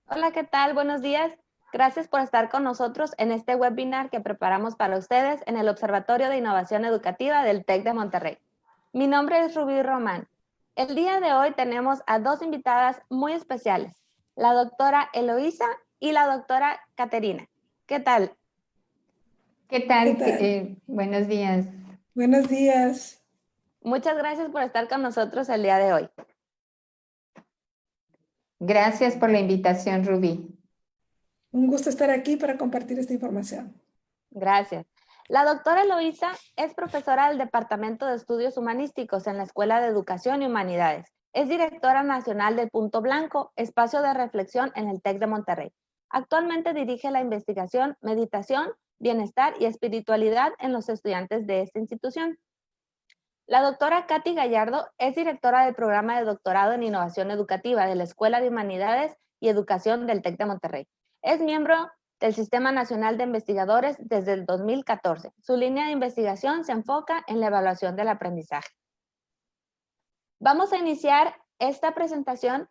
Hola, ¿qué tal? Buenos días. Gracias por estar con nosotros en este webinar que preparamos para ustedes en el Observatorio de Innovación Educativa del TEC de Monterrey. Mi nombre es Rubí Román. El día de hoy tenemos a dos invitadas muy especiales, la doctora Eloísa y la doctora Caterina. ¿Qué tal? ¿Qué ¿Qué tal? tal? Buenos días. Buenos días. Muchas gracias por estar con nosotros el día de hoy. Gracias por la invitación, Rubí. Un gusto estar aquí para compartir esta información. Gracias. La doctora Eloísa es profesora del Departamento de Estudios Humanísticos en la Escuela de Educación y Humanidades. Es directora nacional del Punto Blanco, espacio de reflexión en el TEC de Monterrey. Actualmente dirige la investigación, meditación, bienestar y espiritualidad en los estudiantes de esta institución. La doctora Katy Gallardo es directora del programa de doctorado en innovación educativa de la Escuela de Humanidades y Educación del TEC de Monterrey. Es miembro del Sistema Nacional de Investigadores desde el 2014. Su línea de investigación se enfoca en la evaluación del aprendizaje. Vamos a iniciar esta presentación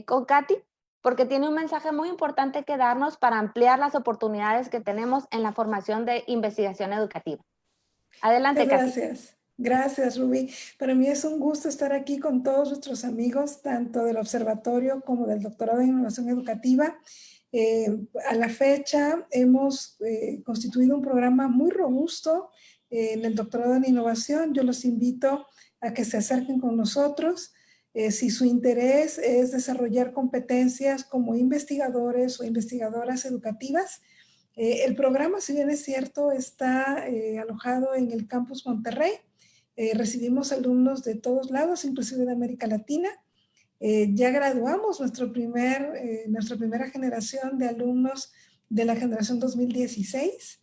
con Katy, porque tiene un mensaje muy importante que darnos para ampliar las oportunidades que tenemos en la formación de investigación educativa. Adelante, Muchas Katy. gracias. Gracias, Rubí. Para mí es un gusto estar aquí con todos nuestros amigos, tanto del observatorio como del doctorado en innovación educativa. A la fecha hemos constituido un programa muy robusto en el doctorado en innovación. Yo los invito a que se acerquen con nosotros. Si su interés es desarrollar competencias como investigadores o investigadoras educativas, el programa, si bien es cierto, está alojado en el Campus Monterrey. Recibimos alumnos de todos lados, inclusive de América Latina. Ya graduamos nuestra primera generación de alumnos de la generación 2016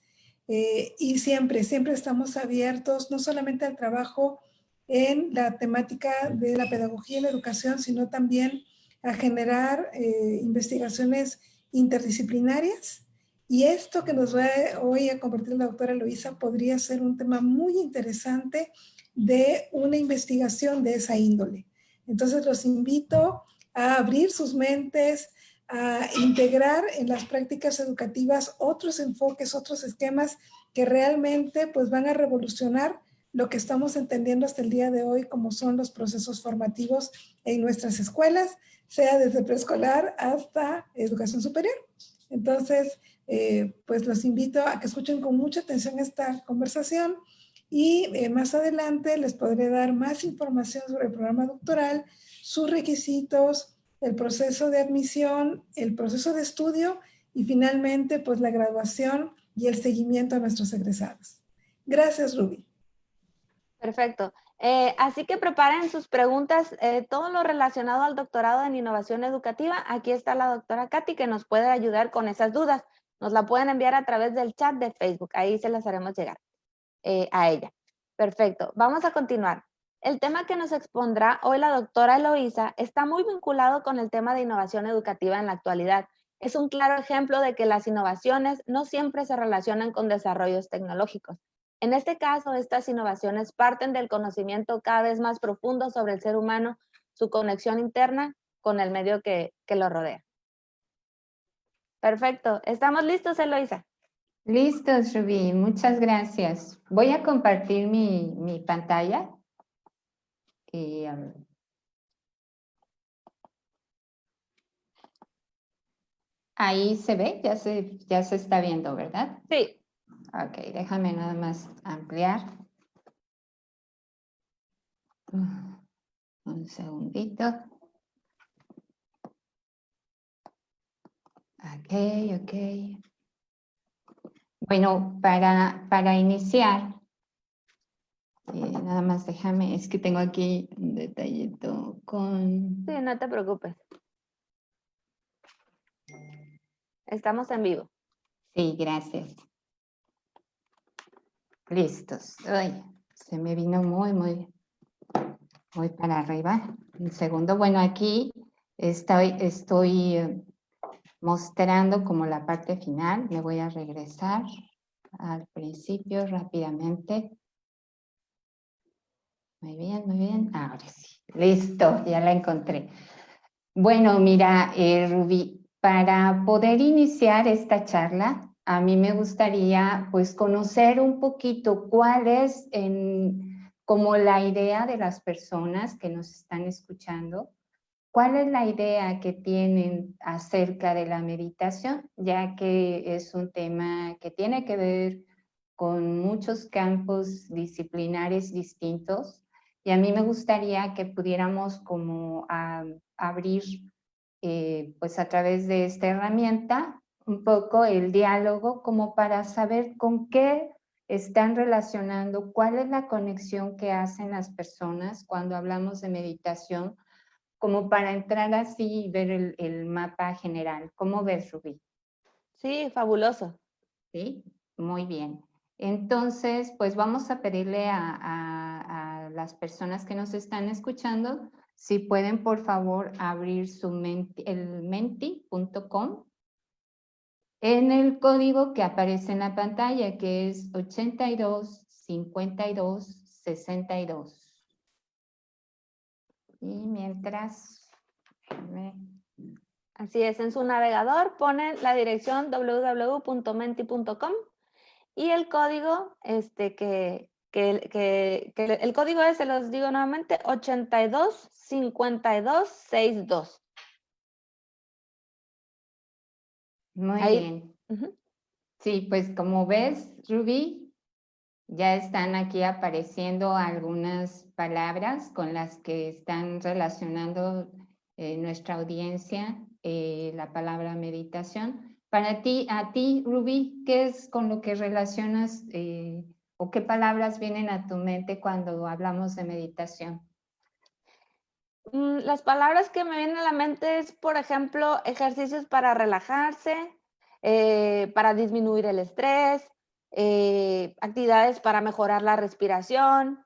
y siempre estamos abiertos no solamente al trabajo en la temática de la pedagogía y la educación, sino también a generar investigaciones interdisciplinarias. Y esto que nos va hoy a compartir la doctora Eloísa podría ser un tema muy interesante de una investigación de esa índole. Entonces los invito a abrir sus mentes, a integrar en las prácticas educativas otros enfoques, otros esquemas que realmente pues van a revolucionar lo que estamos entendiendo hasta el día de hoy como son los procesos formativos en nuestras escuelas, sea desde preescolar hasta educación superior. Entonces, pues los invito a que escuchen con mucha atención esta conversación y más adelante les podré dar más información sobre el programa doctoral, sus requisitos, el proceso de admisión, el proceso de estudio y finalmente pues la graduación y el seguimiento a nuestros egresados. Gracias, Rubí. Perfecto. Así que preparen sus preguntas, todo lo relacionado al doctorado en innovación educativa. Aquí está la doctora Katy que nos puede ayudar con esas dudas. Nos la pueden enviar a través del chat de Facebook. Ahí se las haremos llegar a ella. Perfecto. Vamos a continuar. El tema que nos expondrá hoy la doctora Eloísa está muy vinculado con el tema de innovación educativa en la actualidad. Es un claro ejemplo de que las innovaciones no siempre se relacionan con desarrollos tecnológicos. En este caso, estas innovaciones parten del conocimiento cada vez más profundo sobre el ser humano, su conexión interna con el medio que lo rodea. Perfecto. ¿Estamos listos, Eloísa? Listos, Rubí. Muchas gracias. Voy a compartir mi pantalla. Y, ahí se ve, ya se está viendo, ¿verdad? Sí. Ok, déjame nada más ampliar. Un segundito. Ok. Bueno, para iniciar, nada más déjame, es que tengo aquí un detallito con... Sí, no te preocupes. Estamos en vivo. Sí, gracias. Listos. Ay, se me vino muy para arriba. Un segundo. Bueno, aquí estoy mostrando como la parte final. Me voy a regresar al principio rápidamente. Muy bien. Ahora sí. Listo, ya la encontré. Bueno, mira, Rubí, para poder iniciar esta charla, a mí me gustaría pues conocer un poquito cuál es como la idea de las personas que nos están escuchando. ¿Cuál es la idea que tienen acerca de la meditación? Ya que es un tema que tiene que ver con muchos campos disciplinares distintos, y a mí me gustaría que pudiéramos como abrir pues a través de esta herramienta un poco el diálogo como para saber con qué están relacionando, cuál es la conexión que hacen las personas cuando hablamos de meditación, como para entrar así y ver el mapa general. ¿Cómo ves, Rubí? Sí, fabuloso. Sí, muy bien. Entonces, pues vamos a pedirle a las personas que nos están escuchando si pueden, por favor, abrir el menti.com en el código que aparece en la pantalla, que es 825262. Y mientras... Así es, en su navegador ponen la dirección www.menti.com y el código, el código es, se los digo nuevamente, 825262. Muy Ahí. bien. Uh-huh. Sí, pues como ves, Rubí, ya están aquí apareciendo algunas palabras con las que están relacionando nuestra audiencia la palabra meditación. Para ti, a ti, Rubí, ¿qué es con lo que relacionas o qué palabras vienen a tu mente cuando hablamos de meditación? Las palabras que me vienen a la mente es, por ejemplo, ejercicios para relajarse, para disminuir el estrés, actividades para mejorar la respiración,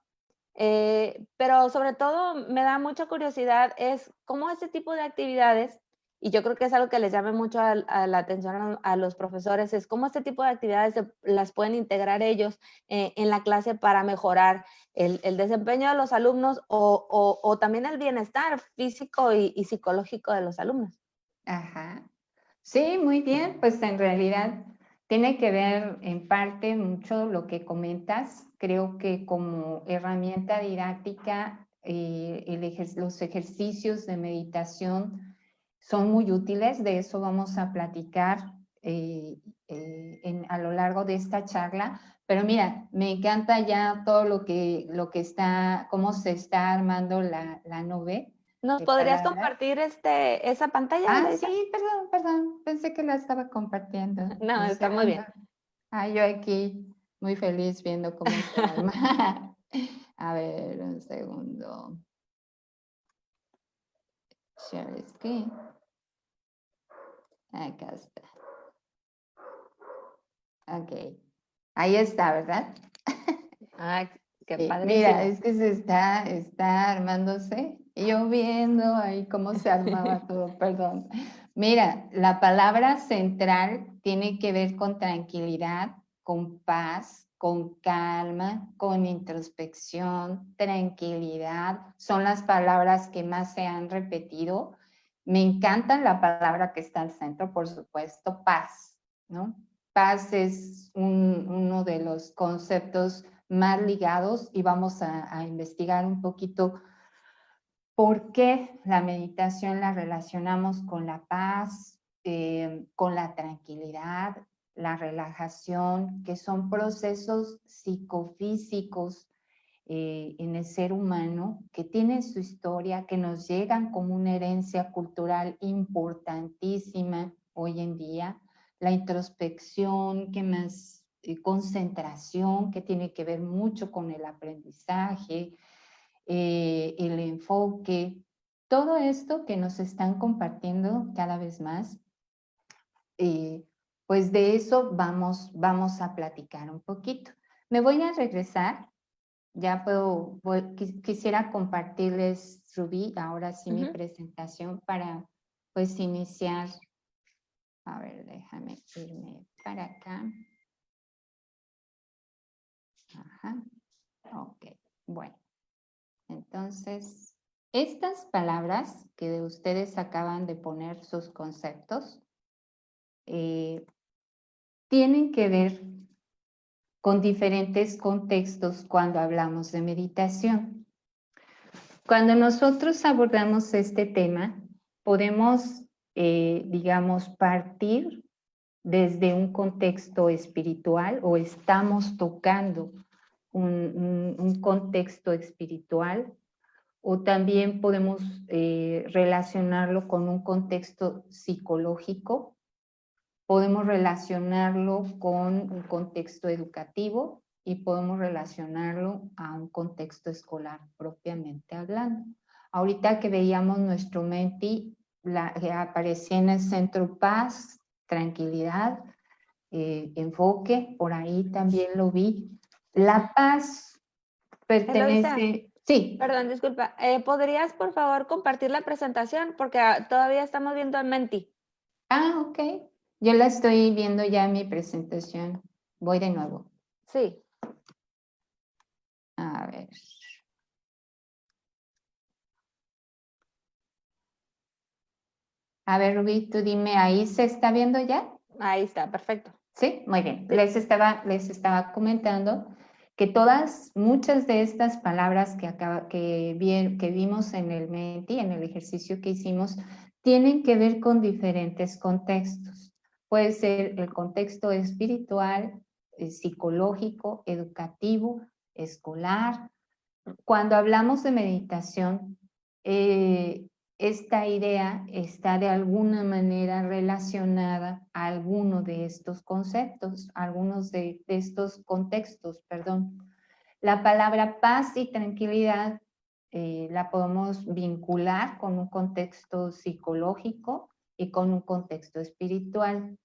pero sobre todo me da mucha curiosidad es cómo este tipo de actividades, y yo creo que es algo que les llame mucho a la atención a los profesores, es cómo este tipo de actividades las pueden integrar ellos en la clase para mejorar el desempeño de los alumnos o también el bienestar físico y psicológico de los alumnos. Ajá. Sí, muy bien, pues en realidad tiene que ver en parte mucho lo que comentas. Creo que como herramienta didáctica, los ejercicios de meditación son muy útiles. De eso vamos a platicar a lo largo de esta charla. Pero mira, me encanta ya todo lo que está, cómo se está armando la nube ¿Nos de podrías palabras. compartir esa pantalla, Ah, Aleisa? sí, perdón, pensé que la estaba compartiendo. No, Un está muy segundo. bien. Ah, yo aquí muy feliz viendo cómo se arma. A ver, un segundo. Share screen. Acá está. Ok. Ahí está, ¿verdad? Ay, qué Mira, padrísimo. es que está armándose. Y yo viendo ahí cómo se armaba todo, perdón. Mira, la palabra central tiene que ver con tranquilidad, con paz, con calma, con introspección, tranquilidad. Son las palabras que más se han repetido. Me encanta la palabra que está al centro, por supuesto, paz, ¿no? Paz es uno de los conceptos más ligados y vamos a investigar un poquito por qué la meditación la relacionamos con la paz, con la tranquilidad, la relajación, que son procesos psicofísicos en el ser humano que tienen su historia, que nos llegan como una herencia cultural importantísima hoy en día. La introspección, que más concentración, que tiene que ver mucho con el aprendizaje, el enfoque, todo esto que nos están compartiendo cada vez más, pues de eso vamos a platicar un poquito. Me voy a regresar, ya quisiera compartirles, Rubí, ahora sí mi presentación para pues iniciar. A ver, déjame irme para acá. Ajá, ok, bueno. Entonces, estas palabras que ustedes acaban de poner sus conceptos, tienen que ver con diferentes contextos cuando hablamos de meditación. Cuando nosotros abordamos este tema, podemos, digamos, partir desde un contexto espiritual o estamos tocando un contexto espiritual, o también podemos relacionarlo con un contexto psicológico, podemos relacionarlo con un contexto educativo y podemos relacionarlo a un contexto escolar propiamente hablando. Ahorita que veíamos nuestro Menti, aparecía en el centro paz, tranquilidad, enfoque, por ahí también lo vi. La paz Eloisa, pertenece... Sí. perdón, disculpa. ¿Podrías, por favor, compartir la presentación? Porque todavía estamos viendo el Menti. Ah, ok. Yo la estoy viendo ya en mi presentación. Voy de nuevo. Sí. A ver. A ver, Rubí, tú dime, ¿ahí se está viendo ya? Ahí está, perfecto. Sí, muy bien. Sí. Les estaba comentando que muchas de estas palabras que vimos en el Menti, en el ejercicio que hicimos, tienen que ver con diferentes contextos. Puede ser el contexto espiritual, psicológico, educativo, escolar. Cuando hablamos de meditación, esta idea está de alguna manera relacionada a alguno de estos conceptos, algunos de estos contextos, perdón. La palabra paz y tranquilidad la podemos vincular con un contexto psicológico y con un contexto espiritual.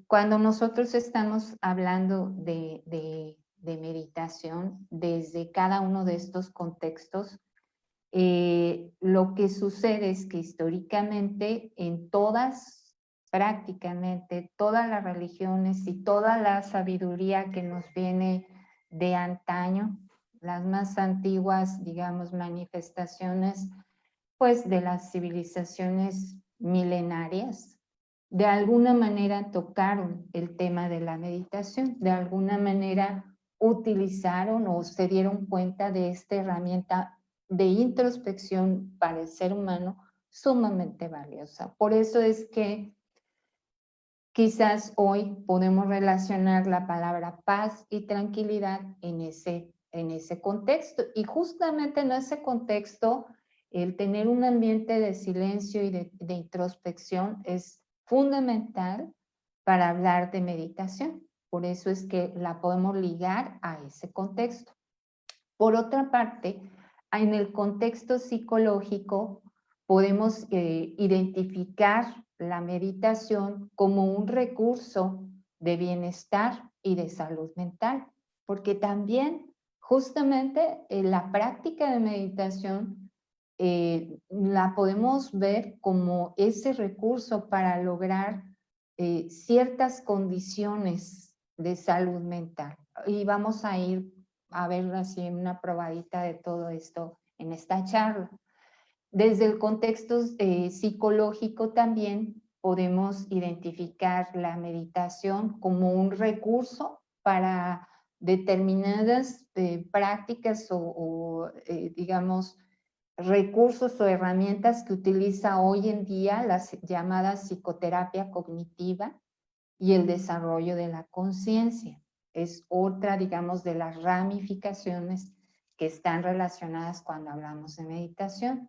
Cuando nosotros estamos hablando de meditación desde cada uno de estos contextos, lo que sucede es que históricamente prácticamente todas las religiones y toda la sabiduría que nos viene de antaño, las más antiguas, digamos, manifestaciones, pues de las civilizaciones milenarias, de alguna manera tocaron el tema de la meditación, de alguna manera utilizaron o se dieron cuenta de esta herramienta de introspección para el ser humano sumamente valiosa. Por eso es que quizás hoy podemos relacionar la palabra paz y tranquilidad en ese contexto. Y justamente en ese contexto, el tener un ambiente de silencio y de introspección es fundamental para hablar de meditación. Por eso es que la podemos ligar a ese contexto. Por otra parte, en el contexto psicológico podemos identificar la meditación como un recurso de bienestar y de salud mental, porque también justamente la práctica de meditación la podemos ver como ese recurso para lograr ciertas condiciones de salud mental. Y vamos a ir a ver así una probadita de todo esto en esta charla. Desde el contexto psicológico también podemos identificar la meditación como un recurso para determinadas prácticas digamos, recursos o herramientas que utiliza hoy en día las llamadas psicoterapia cognitiva y el desarrollo de la conciencia. Es otra, digamos, de las ramificaciones que están relacionadas cuando hablamos de meditación.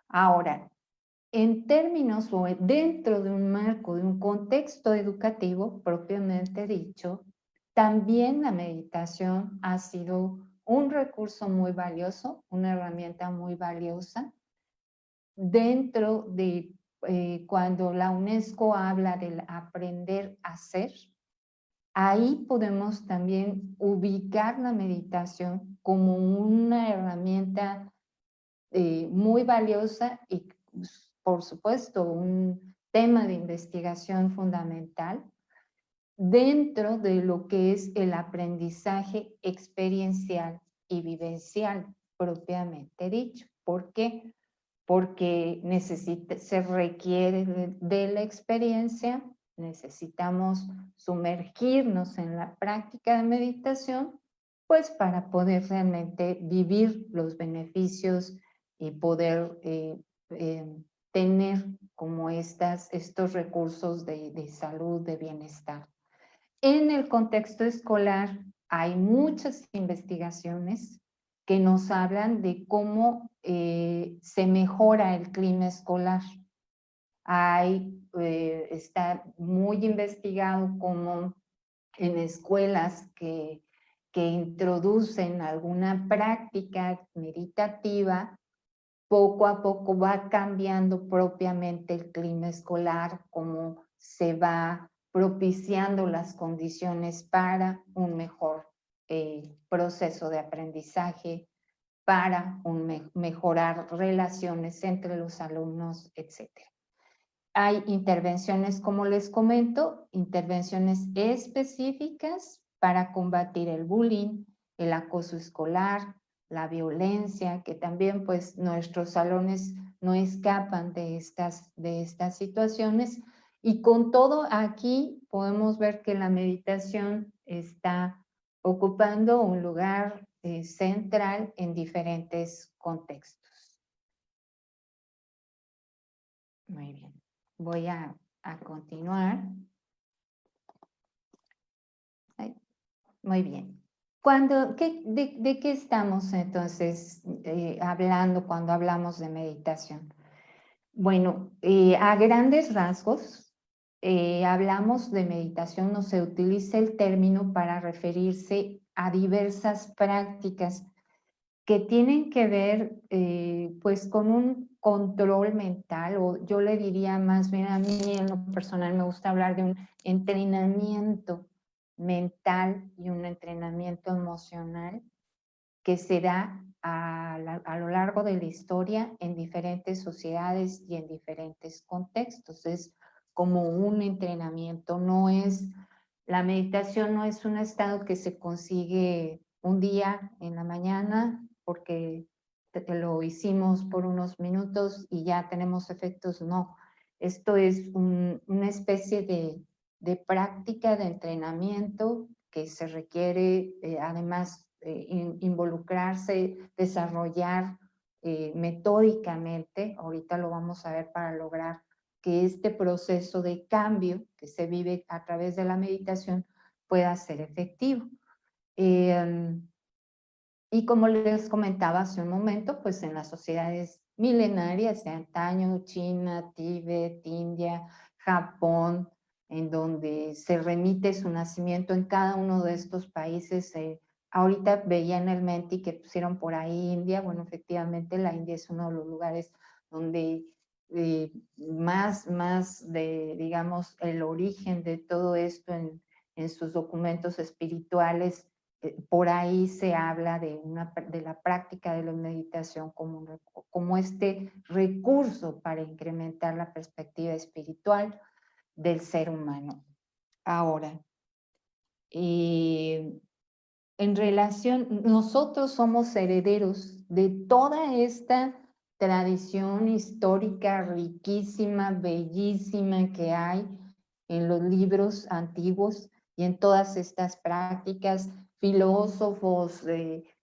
Ahora, en términos o dentro de un marco, de un contexto educativo propiamente dicho, también la meditación ha sido un recurso muy valioso, una herramienta muy valiosa dentro de cuando la UNESCO habla del aprender a ser. Ahí podemos también ubicar la meditación como una herramienta muy valiosa y, por supuesto, un tema de investigación fundamental dentro de lo que es el aprendizaje experiencial y vivencial propiamente dicho. ¿Por qué? porque se requiere de la experiencia, necesitamos sumergirnos en la práctica de meditación, pues para poder realmente vivir los beneficios y poder tener como estos recursos de salud, de bienestar. En el contexto escolar hay muchas investigaciones que nos hablan de cómo se mejora el clima escolar. Está muy investigado cómo en escuelas que introducen alguna práctica meditativa, poco a poco va cambiando propiamente el clima escolar, cómo se va propiciando las condiciones para un mejor proceso de aprendizaje, para mejorar relaciones entre los alumnos, etc. Hay intervenciones, como les comento, intervenciones específicas para combatir el bullying, el acoso escolar, la violencia, que también pues nuestros salones no escapan de estas situaciones. Y con todo aquí podemos ver que la meditación está ocupando un lugar central en diferentes contextos. Muy bien. Voy a continuar. Muy bien. ¿De qué estamos entonces hablando cuando hablamos de meditación? Bueno, a grandes rasgos, hablamos de meditación, no se utiliza el término para referirse a diversas prácticas que tienen que ver pues con un control mental, o yo le diría más bien, a mí en lo personal me gusta hablar de un entrenamiento mental y un entrenamiento emocional que se da a lo largo de la historia en diferentes sociedades y en diferentes contextos. Es como un entrenamiento, la meditación no es un estado que se consigue un día en la mañana porque lo hicimos por unos minutos y ya tenemos efectos. No, esto es una especie de práctica, de entrenamiento que se requiere además involucrarse, desarrollar metódicamente. Ahorita lo vamos a ver para lograr que este proceso de cambio que se vive a través de la meditación pueda ser efectivo. Y como les comentaba hace un momento, pues en las sociedades milenarias de antaño, China, Tíbet, India, Japón, en donde se remite su nacimiento en cada uno de estos países. Ahorita veía en el Menti que pusieron por ahí India. Bueno, efectivamente la India es uno de los lugares donde más digamos, el origen de todo esto en sus documentos espirituales, por ahí se habla de la práctica de la meditación como este recurso para incrementar la perspectiva espiritual del ser humano. Ahora, en relación, nosotros somos herederos de toda esta tradición histórica riquísima, bellísima que hay en los libros antiguos y en todas estas prácticas. Filósofos,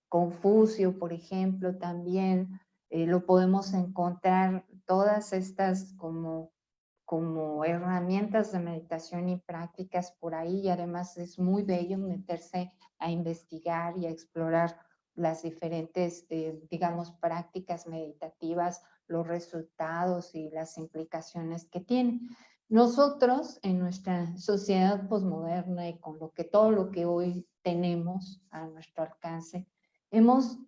Confucio, por ejemplo, también lo podemos encontrar, todas estas como herramientas de meditación y prácticas por ahí, y además es muy bello meterse a investigar y a explorar las diferentes, digamos, prácticas meditativas, los resultados y las implicaciones que tienen. Nosotros, en nuestra sociedad posmoderna y con todo lo que hoy tenemos a nuestro alcance, hemos,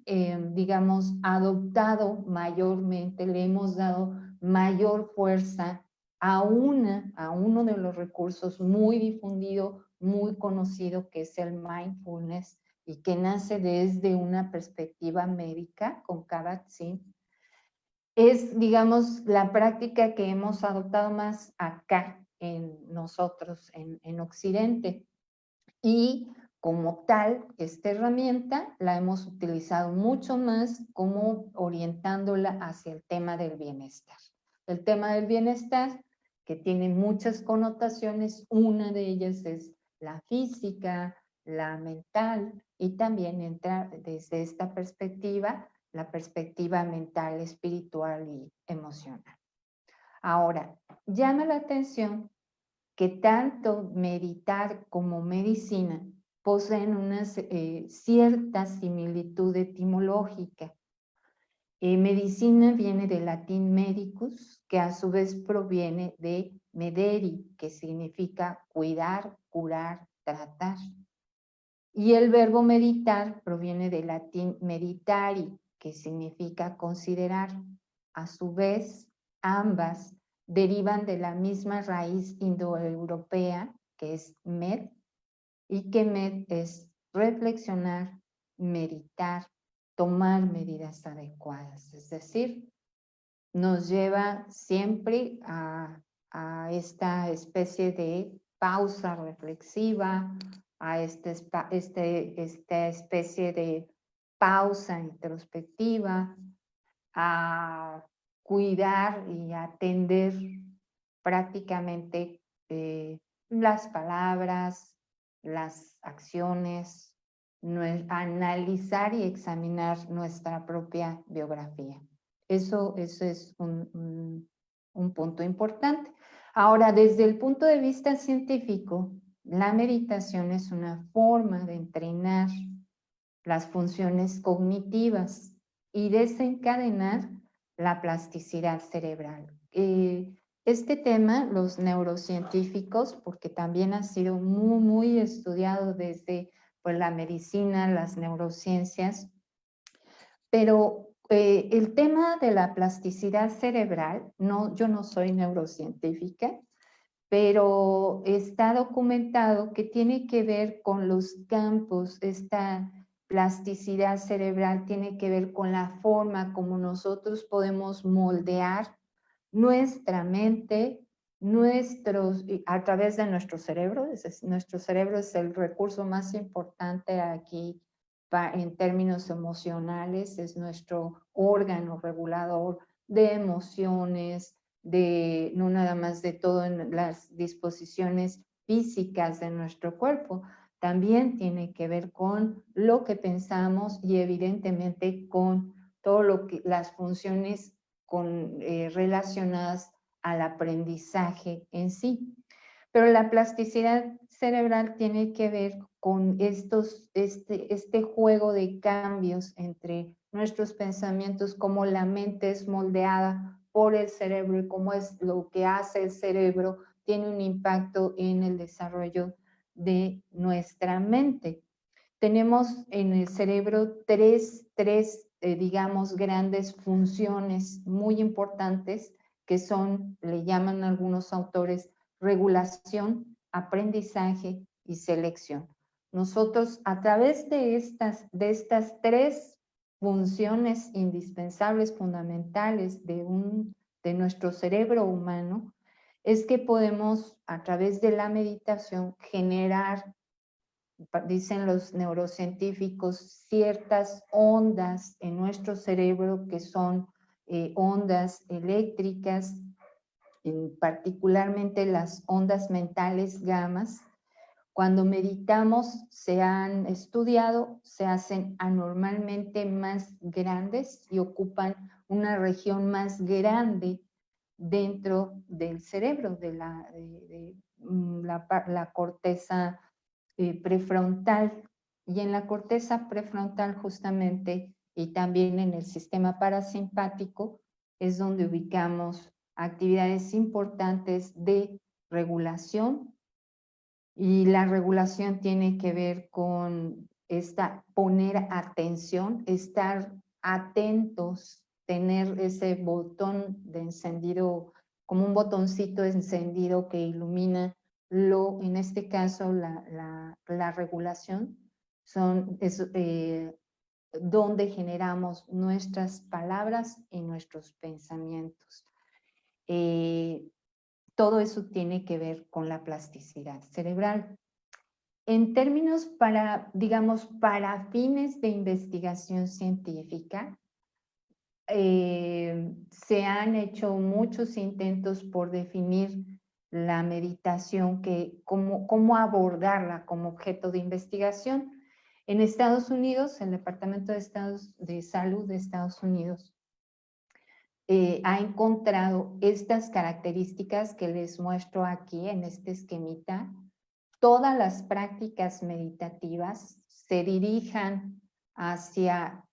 digamos, adoptado mayormente, le hemos dado mayor fuerza a uno de los recursos muy difundido, muy conocido, que es el mindfulness, y que nace desde una perspectiva médica con Kabat-Zinn. Es, digamos, la práctica que hemos adoptado más acá en nosotros, en Occidente. Y como tal, esta herramienta la hemos utilizado mucho más como orientándola hacia el tema del bienestar. El tema del bienestar, que tiene muchas connotaciones, una de ellas es la física, la mental, y también entra desde esta perspectiva, la perspectiva mental, espiritual y emocional. Ahora, llama la atención que tanto meditar como medicina poseen una cierta similitud etimológica. Medicina viene del latín medicus, que a su vez proviene de mederi, que significa cuidar, curar, tratar. Y el verbo meditar proviene del latín meditari, que significa considerar. A su vez, ambas derivan de la misma raíz indoeuropea, que es med, y que med es reflexionar, meditar, tomar medidas adecuadas. Es decir, nos lleva siempre a esta especie de pausa reflexiva, a esta especie de pausa introspectiva, a cuidar y atender prácticamente las palabras, las acciones, analizar y examinar nuestra propia biografía. Eso es un punto importante. Ahora, desde el punto de vista científico, la meditación es una forma de entrenar las funciones cognitivas y desencadenar la plasticidad cerebral. Este tema, los neurocientíficos, porque también ha sido muy estudiado desde pues, la medicina, las neurociencias, pero el tema de la plasticidad cerebral, yo no soy neurocientífica, pero está documentado que tiene que ver con los campos, esta plasticidad cerebral tiene que ver con la forma como nosotros podemos moldear nuestra mente, a través de nuestro cerebro. Nuestro cerebro es el recurso más importante aquí en términos emocionales, es nuestro órgano regulador de emociones, no nada más de todas las disposiciones físicas de nuestro cuerpo, también tiene que ver con lo que pensamos y evidentemente con todo las funciones relacionadas al aprendizaje en sí. Pero la plasticidad cerebral tiene que ver con este juego de cambios entre nuestros pensamientos, cómo la mente es moldeada por el cerebro y cómo es lo que hace el cerebro, tiene un impacto en el desarrollo de nuestra mente. Tenemos en el cerebro tres digamos, grandes funciones muy importantes que son, le llaman algunos autores, regulación, aprendizaje y selección. Nosotros, a través de estas tres funciones indispensables, fundamentales de nuestro cerebro humano, es que podemos, a través de la meditación, generar, dicen los neurocientíficos, ciertas ondas en nuestro cerebro que son ondas eléctricas, particularmente las ondas mentales gamas. Cuando meditamos, se han estudiado, se hacen anormalmente más grandes y ocupan una región más grande dentro del cerebro, de la corteza prefrontal. Y en la corteza prefrontal justamente, y también en el sistema parasimpático, es donde ubicamos actividades importantes de regulación. Y la regulación tiene que ver con poner atención, estar atentos, tener ese botón de encendido, como un botoncito encendido que ilumina en este caso, la regulación, donde generamos nuestras palabras y nuestros pensamientos. Todo eso tiene que ver con la plasticidad cerebral. En términos para, digamos, para fines de investigación científica, se han hecho muchos intentos por definir la meditación, cómo abordarla como objeto de investigación. En Estados Unidos, el Departamento de Salud de Estados Unidos ha encontrado estas características que les muestro aquí en este esquemita. Todas las prácticas meditativas se dirijan hacia,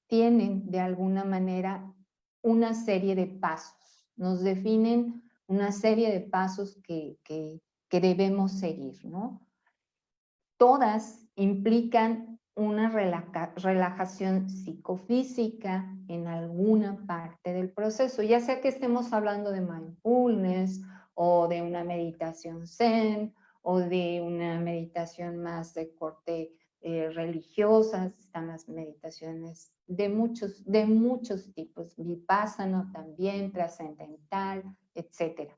tienen de alguna manera una serie de pasos, nos definen una serie de pasos que debemos seguir, ¿no? Todas implican una relajación psicofísica en alguna parte del proceso, ya sea que estemos hablando de mindfulness o de una meditación zen o de una meditación más de corte religiosa. Están las meditaciones de muchos tipos, vipassana también, trascendental, etcétera.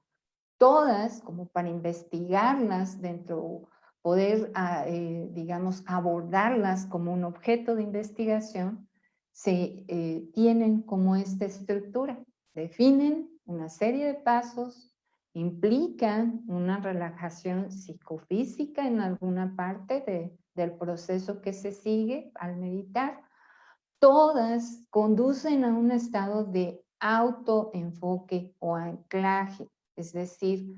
Todas como para investigarlas dentro, poder, digamos, abordarlas como un objeto de investigación, se tienen como esta estructura. Definen una serie de pasos, implican una relajación psicofísica en alguna parte del proceso que se sigue al meditar. Todas conducen a un estado de autoenfoque o anclaje, es decir,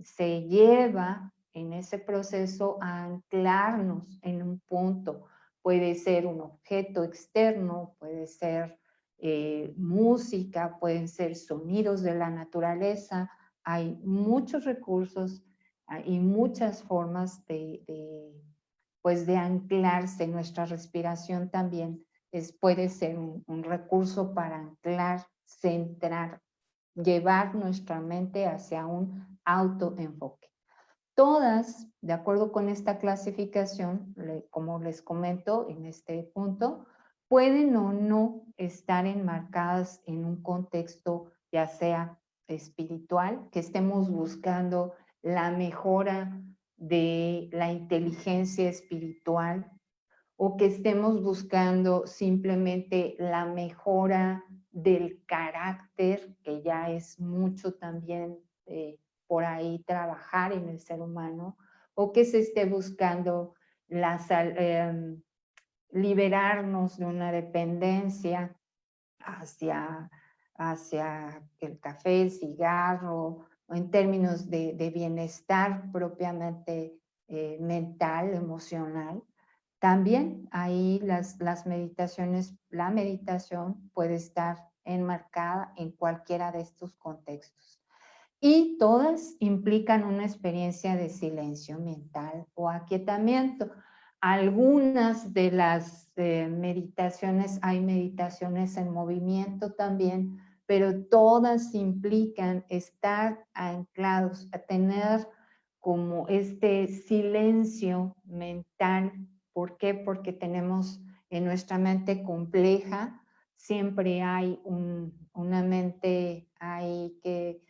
se lleva en ese proceso a anclarnos en un punto. Puede ser un objeto externo, puede ser música, pueden ser sonidos de la naturaleza. Hay muchos recursos y muchas formas pues de anclarse. Nuestra respiración también puede ser un recurso para anclar, centrar, llevar nuestra mente hacia un autoenfoque. Todas, de acuerdo con esta clasificación, como les comento en este punto, pueden o no estar enmarcadas en un contexto ya sea espiritual, que estemos buscando la mejora de la inteligencia espiritual, o que estemos buscando simplemente la mejora del carácter, que ya es mucho también por ahí trabajar en el ser humano, o que se esté buscando liberarnos de una dependencia hacia el café, el cigarro, o en términos de bienestar propiamente mental, emocional. También ahí las meditaciones, la meditación puede estar enmarcada en cualquiera de estos contextos. Y todas implican una experiencia de silencio mental o aquietamiento. Algunas de las meditaciones, hay meditaciones en movimiento también, pero todas implican estar anclados, a tener como este silencio mental. ¿Por qué? Porque tenemos en nuestra mente compleja, siempre hay una mente ahí que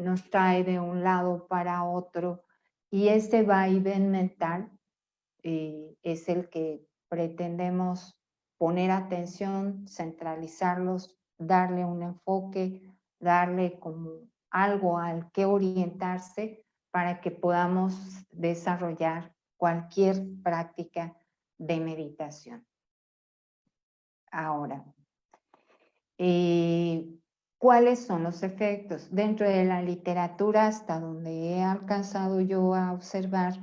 nos trae de un lado para otro, y ese vaivén mental es el que pretendemos poner atención, centralizarlos, darle un enfoque, darle como algo al que orientarse para que podamos desarrollar cualquier práctica de meditación. Ahora, ¿cuáles son los efectos? Dentro de la literatura, hasta donde he alcanzado yo a observar,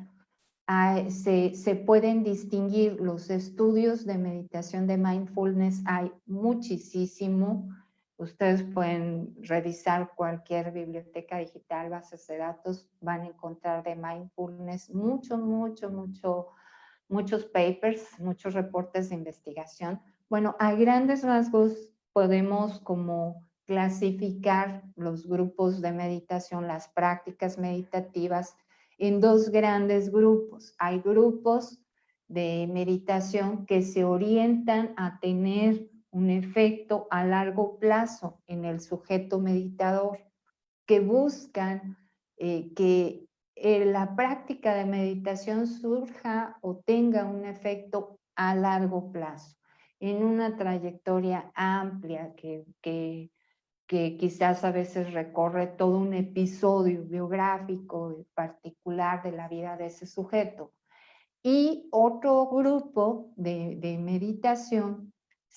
se pueden distinguir los estudios de meditación de mindfulness. Hay muchísimo. Ustedes pueden revisar cualquier biblioteca digital, bases de datos, van a encontrar de mindfulness muchos papers, muchos reportes de investigación. Bueno, a grandes rasgos podemos como clasificar los grupos de meditación, las prácticas meditativas, en dos grandes grupos. Hay grupos de meditación que se orientan a tener un efecto a largo plazo en el sujeto meditador, que buscan que la práctica de meditación surja o tenga un efecto a largo plazo, en una trayectoria amplia que quizás a veces recorre todo un episodio biográfico particular de la vida de ese sujeto. Y otro grupo de meditación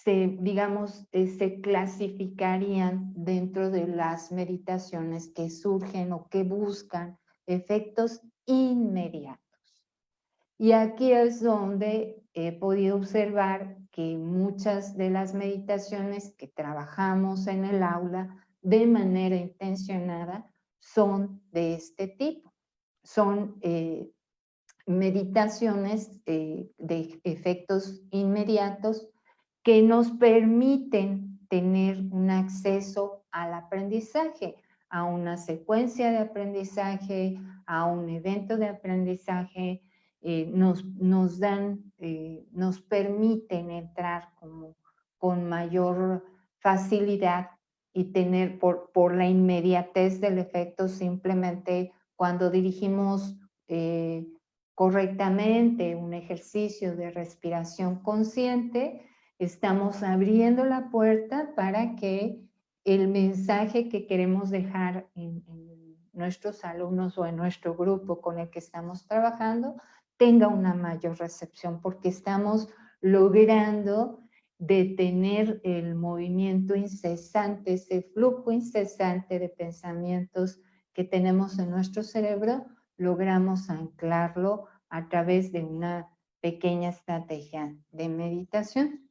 digamos, se clasificarían dentro de las meditaciones que surgen o que buscan efectos inmediatos. Y aquí es donde he podido observar que muchas de las meditaciones que trabajamos en el aula de manera intencionada son de este tipo. Son meditaciones de efectos inmediatos que nos permiten tener un acceso al aprendizaje, a una secuencia de aprendizaje, a un evento de aprendizaje, nos permiten entrar con mayor facilidad y tener por la inmediatez del efecto, simplemente cuando dirigimos correctamente un ejercicio de respiración consciente, estamos abriendo la puerta para que el mensaje que queremos dejar en nuestros alumnos o en nuestro grupo con el que estamos trabajando tenga una mayor recepción, porque estamos logrando detener el movimiento incesante, ese flujo incesante de pensamientos que tenemos en nuestro cerebro, logramos anclarlo a través de una pequeña estrategia de meditación.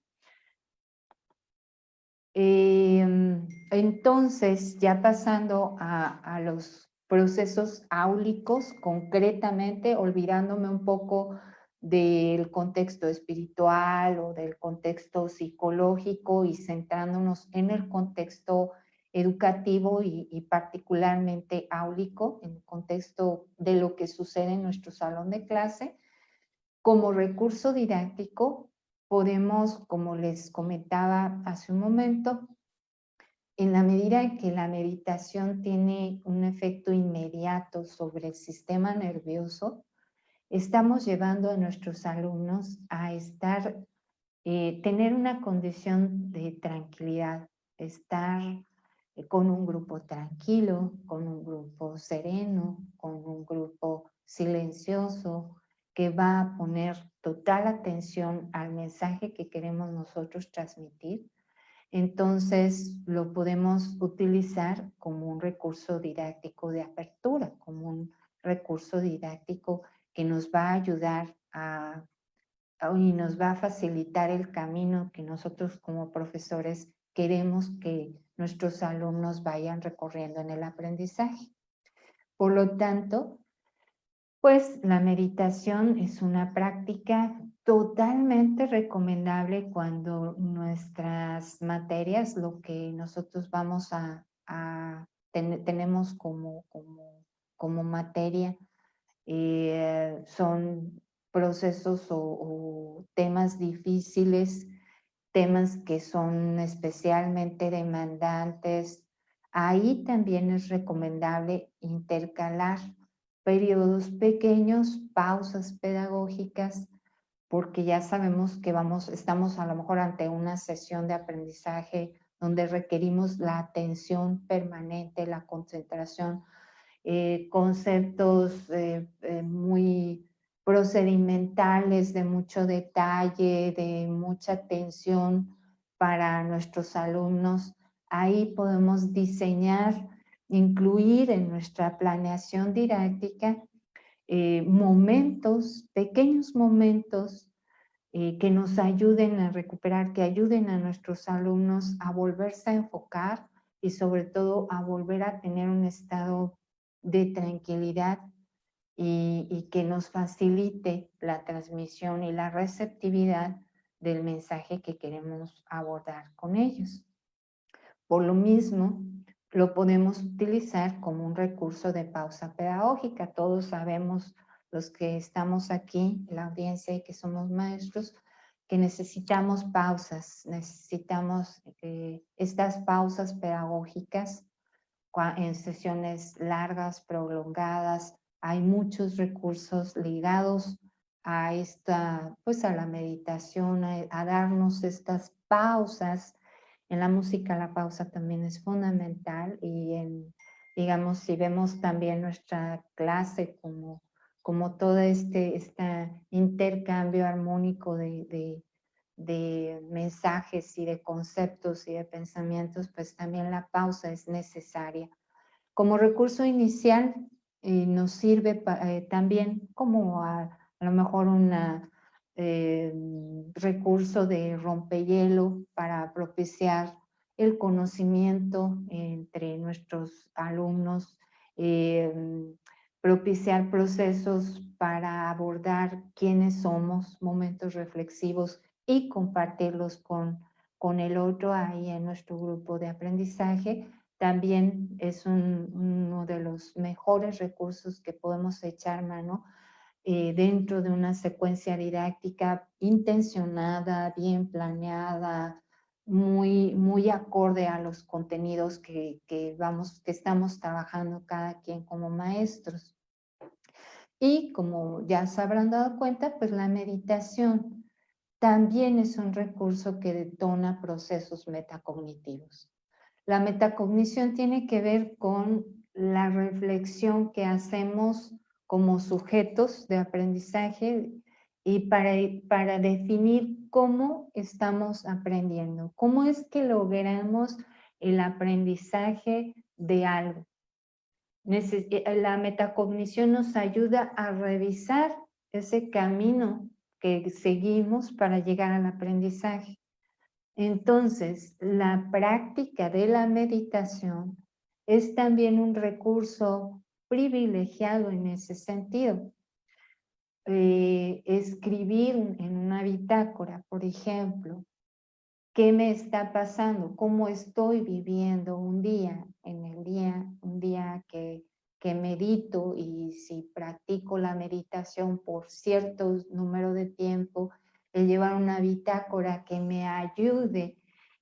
Entonces, ya pasando a los procesos áulicos, concretamente, olvidándome un poco del contexto espiritual o del contexto psicológico y centrándonos en el contexto educativo y particularmente áulico, en el contexto de lo que sucede en nuestro salón de clase, como recurso didáctico podemos, como les comentaba hace un momento, en la medida en que la meditación tiene un efecto inmediato sobre el sistema nervioso, estamos llevando a nuestros alumnos a tener una condición de tranquilidad, estar con un grupo tranquilo, con un grupo sereno, con un grupo silencioso, que va a poner total atención al mensaje que queremos nosotros transmitir. Entonces lo podemos utilizar como un recurso didáctico de apertura, como un recurso didáctico que nos va a ayudar y nos va a facilitar el camino que nosotros como profesores queremos que nuestros alumnos vayan recorriendo en el aprendizaje. Por lo tanto, pues la meditación es una práctica totalmente recomendable cuando nuestras materias, lo que nosotros vamos tenemos como materia, son procesos o temas difíciles, temas que son especialmente demandantes. Ahí también es recomendable intercalar periodos pequeños, pausas pedagógicas, porque ya sabemos que estamos a lo mejor ante una sesión de aprendizaje donde requerimos la atención permanente, la concentración, conceptos muy procedimentales, de mucho detalle, de mucha atención para nuestros alumnos. Ahí podemos diseñar, incluir en nuestra planeación didáctica pequeños momentos que nos ayuden a recuperar, que ayuden a nuestros alumnos a volverse a enfocar y sobre todo a volver a tener un estado de tranquilidad y que nos facilite la transmisión y la receptividad del mensaje que queremos abordar con ellos. Por lo mismo, lo podemos utilizar como un recurso de pausa pedagógica. Todos sabemos, los que estamos aquí, la audiencia y que somos maestros, que necesitamos pausas, necesitamos estas pausas pedagógicas en sesiones largas, prolongadas. Hay muchos recursos ligados a pues a la meditación, a darnos estas pausas. En la música la pausa también es fundamental y digamos, si vemos también nuestra clase como todo este intercambio armónico de mensajes y de conceptos y de pensamientos, pues también la pausa es necesaria. Como recurso inicial nos sirve también como a lo mejor un recurso de rompehielo para propiciar el conocimiento entre nuestros alumnos, propiciar procesos para abordar quiénes somos, momentos reflexivos y compartirlos con el otro ahí en nuestro grupo de aprendizaje. También es uno de los mejores recursos que podemos echar mano dentro de una secuencia didáctica intencionada, bien planeada, muy acorde a los contenidos que estamos trabajando cada quien como maestros. Y como ya se habrán dado cuenta, pues la meditación también es un recurso que detona procesos metacognitivos. La metacognición tiene que ver con la reflexión que hacemos como sujetos de aprendizaje y para definir cómo estamos aprendiendo, cómo es que logramos el aprendizaje de algo. La metacognición nos ayuda a revisar ese camino que seguimos para llegar al aprendizaje. Entonces, la práctica de la meditación es también un recurso privilegiado en ese sentido. Escribir en una bitácora, por ejemplo, ¿qué me está pasando? ¿Cómo estoy viviendo un día? Un día que medito, y si practico la meditación por cierto número de tiempo, el llevar una bitácora que me ayude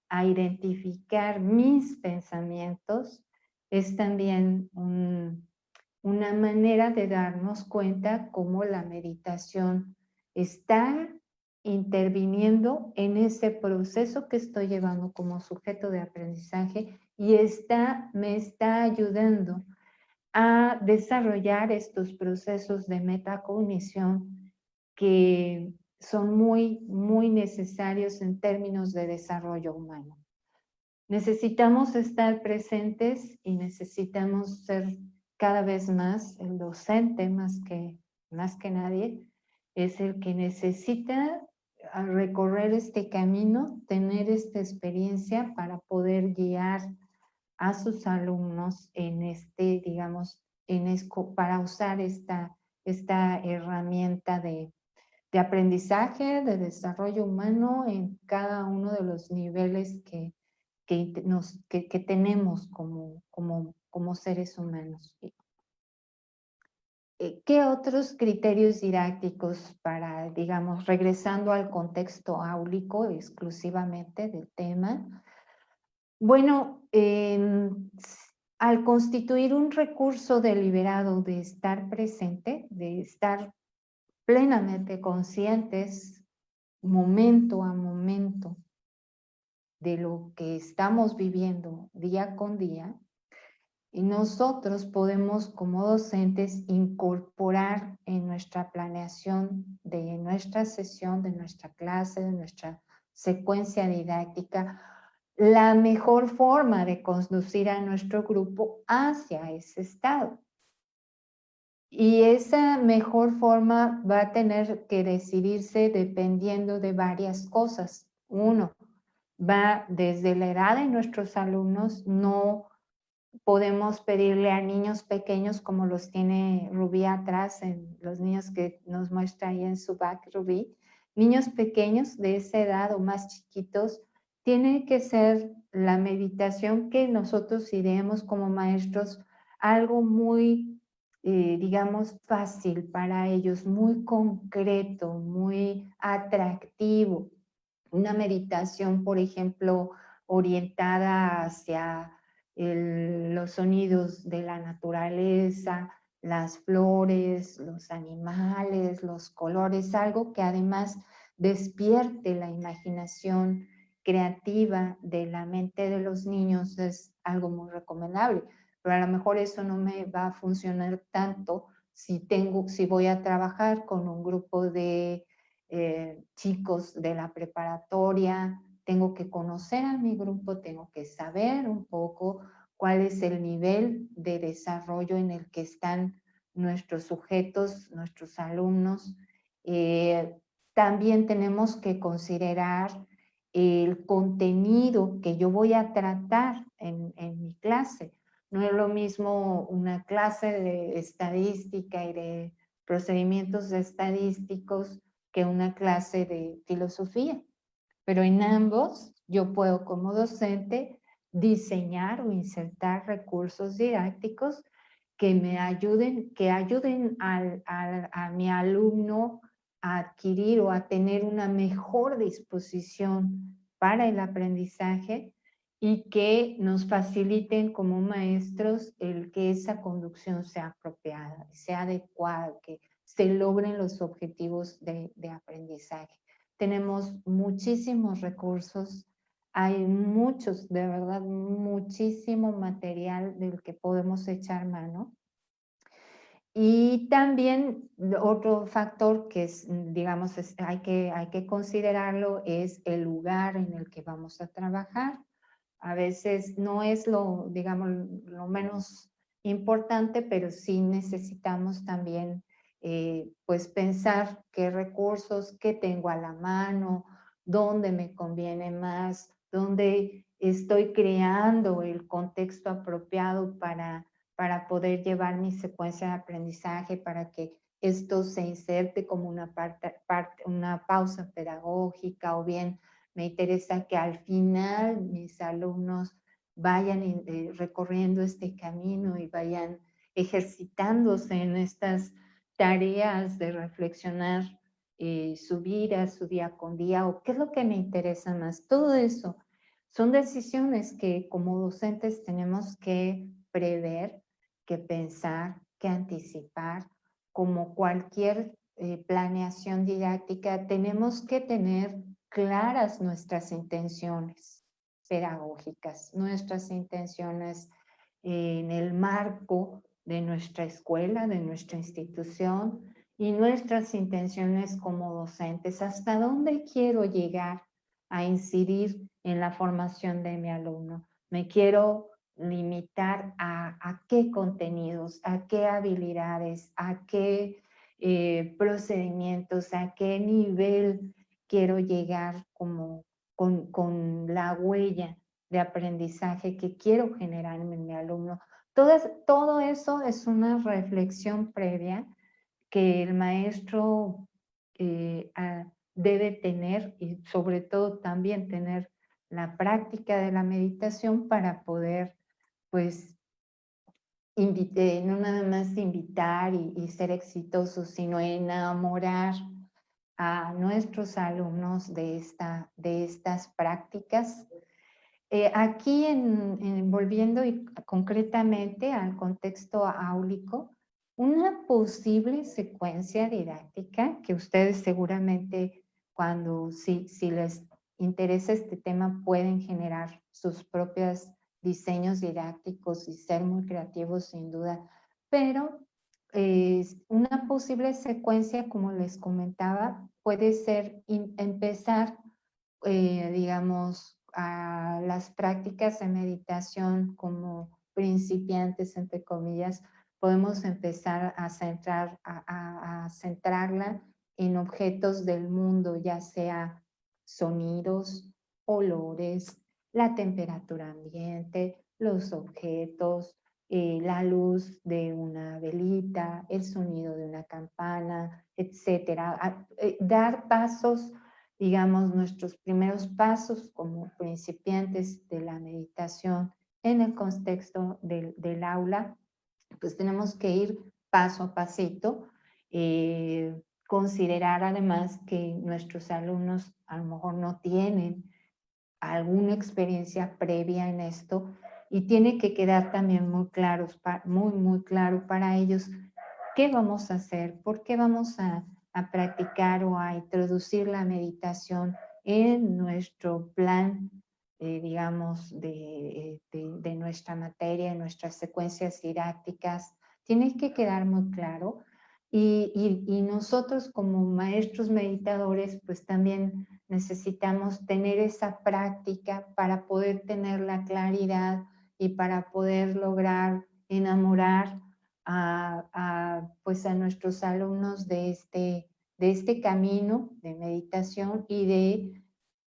a identificar mis pensamientos es también una manera de darnos cuenta cómo la meditación está interviniendo en ese proceso que estoy llevando como sujeto de aprendizaje y me está ayudando a desarrollar estos procesos de metacognición que son muy necesarios en términos de desarrollo humano. Necesitamos estar presentes y necesitamos ser cada vez más el docente, más que nadie, es el que necesita recorrer este camino, tener esta experiencia para poder guiar a sus alumnos en digamos, para usar esta herramienta de aprendizaje, de desarrollo humano en cada uno de los niveles que tenemos como seres humanos. ¿Qué otros criterios didácticos para, digamos, regresando al contexto áulico exclusivamente del tema? Bueno, al constituir un recurso deliberado de estar presente, de estar plenamente conscientes, momento a momento, de lo que estamos viviendo día con día, y nosotros podemos como docentes incorporar en nuestra planeación de nuestra sesión, de nuestra clase, de nuestra secuencia didáctica, la mejor forma de conducir a nuestro grupo hacia ese estado. Y esa mejor forma va a tener que decidirse dependiendo de varias cosas. Uno, va desde la edad de nuestros alumnos. No podemos pedirle a niños pequeños como los tiene Rubí atrás, en los niños que nos muestra ahí en su back Rubí. Niños pequeños de esa edad o más chiquitos, tiene que ser la meditación que nosotros iremos como maestros algo muy, digamos, fácil para ellos, muy concreto, muy atractivo. Una meditación, por ejemplo, orientada hacia los sonidos de la naturaleza, las flores, los animales, los colores, algo que además despierte la imaginación creativa de la mente de los niños es algo muy recomendable. Pero a lo mejor eso no me va a funcionar tanto si voy a trabajar con un grupo de chicos de la preparatoria. Tengo que conocer a mi grupo, tengo que saber un poco cuál es el nivel de desarrollo en el que están nuestros sujetos, nuestros alumnos. También tenemos que considerar el contenido que yo voy a tratar en mi clase. No es lo mismo una clase de estadística y de procedimientos estadísticos que una clase de filosofía. Pero en ambos yo puedo como docente diseñar o insertar recursos didácticos que me ayuden, a mi alumno a adquirir o a tener una mejor disposición para el aprendizaje y que nos faciliten como maestros el que esa conducción sea apropiada, sea adecuada, que se logren los objetivos de aprendizaje. Tenemos muchísimos recursos, hay muchos, de verdad, muchísimo material del que podemos echar mano. Y también otro factor que es, digamos, hay que considerarlo es el lugar en el que vamos a trabajar. A veces no es digamos, lo menos importante, pero sí necesitamos también pues pensar qué recursos, qué tengo a la mano, dónde me conviene más, dónde estoy creando el contexto apropiado para poder llevar mi secuencia de aprendizaje, para que esto se inserte como una una pausa pedagógica, o bien me interesa que al final mis alumnos vayan recorriendo este camino y vayan ejercitándose en estas tareas de reflexionar su vida, su día con día, o qué es lo que me interesa más. Todo eso son decisiones que como docentes tenemos que prever, que pensar, que anticipar. Como cualquier planeación didáctica, tenemos que tener claras nuestras intenciones pedagógicas, nuestras intenciones en el marco de nuestra escuela, de nuestra institución, y nuestras intenciones como docentes. ¿Hasta dónde quiero llegar a incidir en la formación de mi alumno? ¿Me quiero limitar a qué contenidos, a qué habilidades, a qué procedimientos, a qué nivel quiero llegar con la huella de aprendizaje que quiero generar en mi alumno? Todo eso es una reflexión previa que el maestro debe tener, y sobre todo también tener la práctica de la meditación para poder, pues, no nada más invitar y ser exitosos, sino enamorar a nuestros alumnos de estas prácticas. Aquí, volviendo concretamente al contexto áulico, una posible secuencia didáctica que ustedes seguramente, si les interesa este tema, pueden generar sus propios diseños didácticos y ser muy creativos sin duda, pero una posible secuencia, como les comentaba, puede ser empezar, digamos, a las prácticas de meditación como principiantes, entre comillas. Podemos empezar a centrarla en objetos del mundo, ya sea sonidos, olores, la temperatura ambiente, los objetos, la luz de una velita, el sonido de una campana, etcétera. Dar pasos, digamos, nuestros primeros pasos como principiantes de la meditación en el contexto del aula, pues tenemos que ir paso a pasito, considerar además que nuestros alumnos a lo mejor no tienen alguna experiencia previa en esto, y tiene que quedar también muy claro para ellos qué vamos a hacer, por qué vamos a practicar o a introducir la meditación en nuestro plan, digamos, de nuestra materia, en nuestras secuencias didácticas. Tiene que quedar muy claro. Y nosotros como maestros meditadores, pues también necesitamos tener esa práctica para poder tener la claridad y para poder lograr enamorar pues a nuestros alumnos de este camino de meditación y de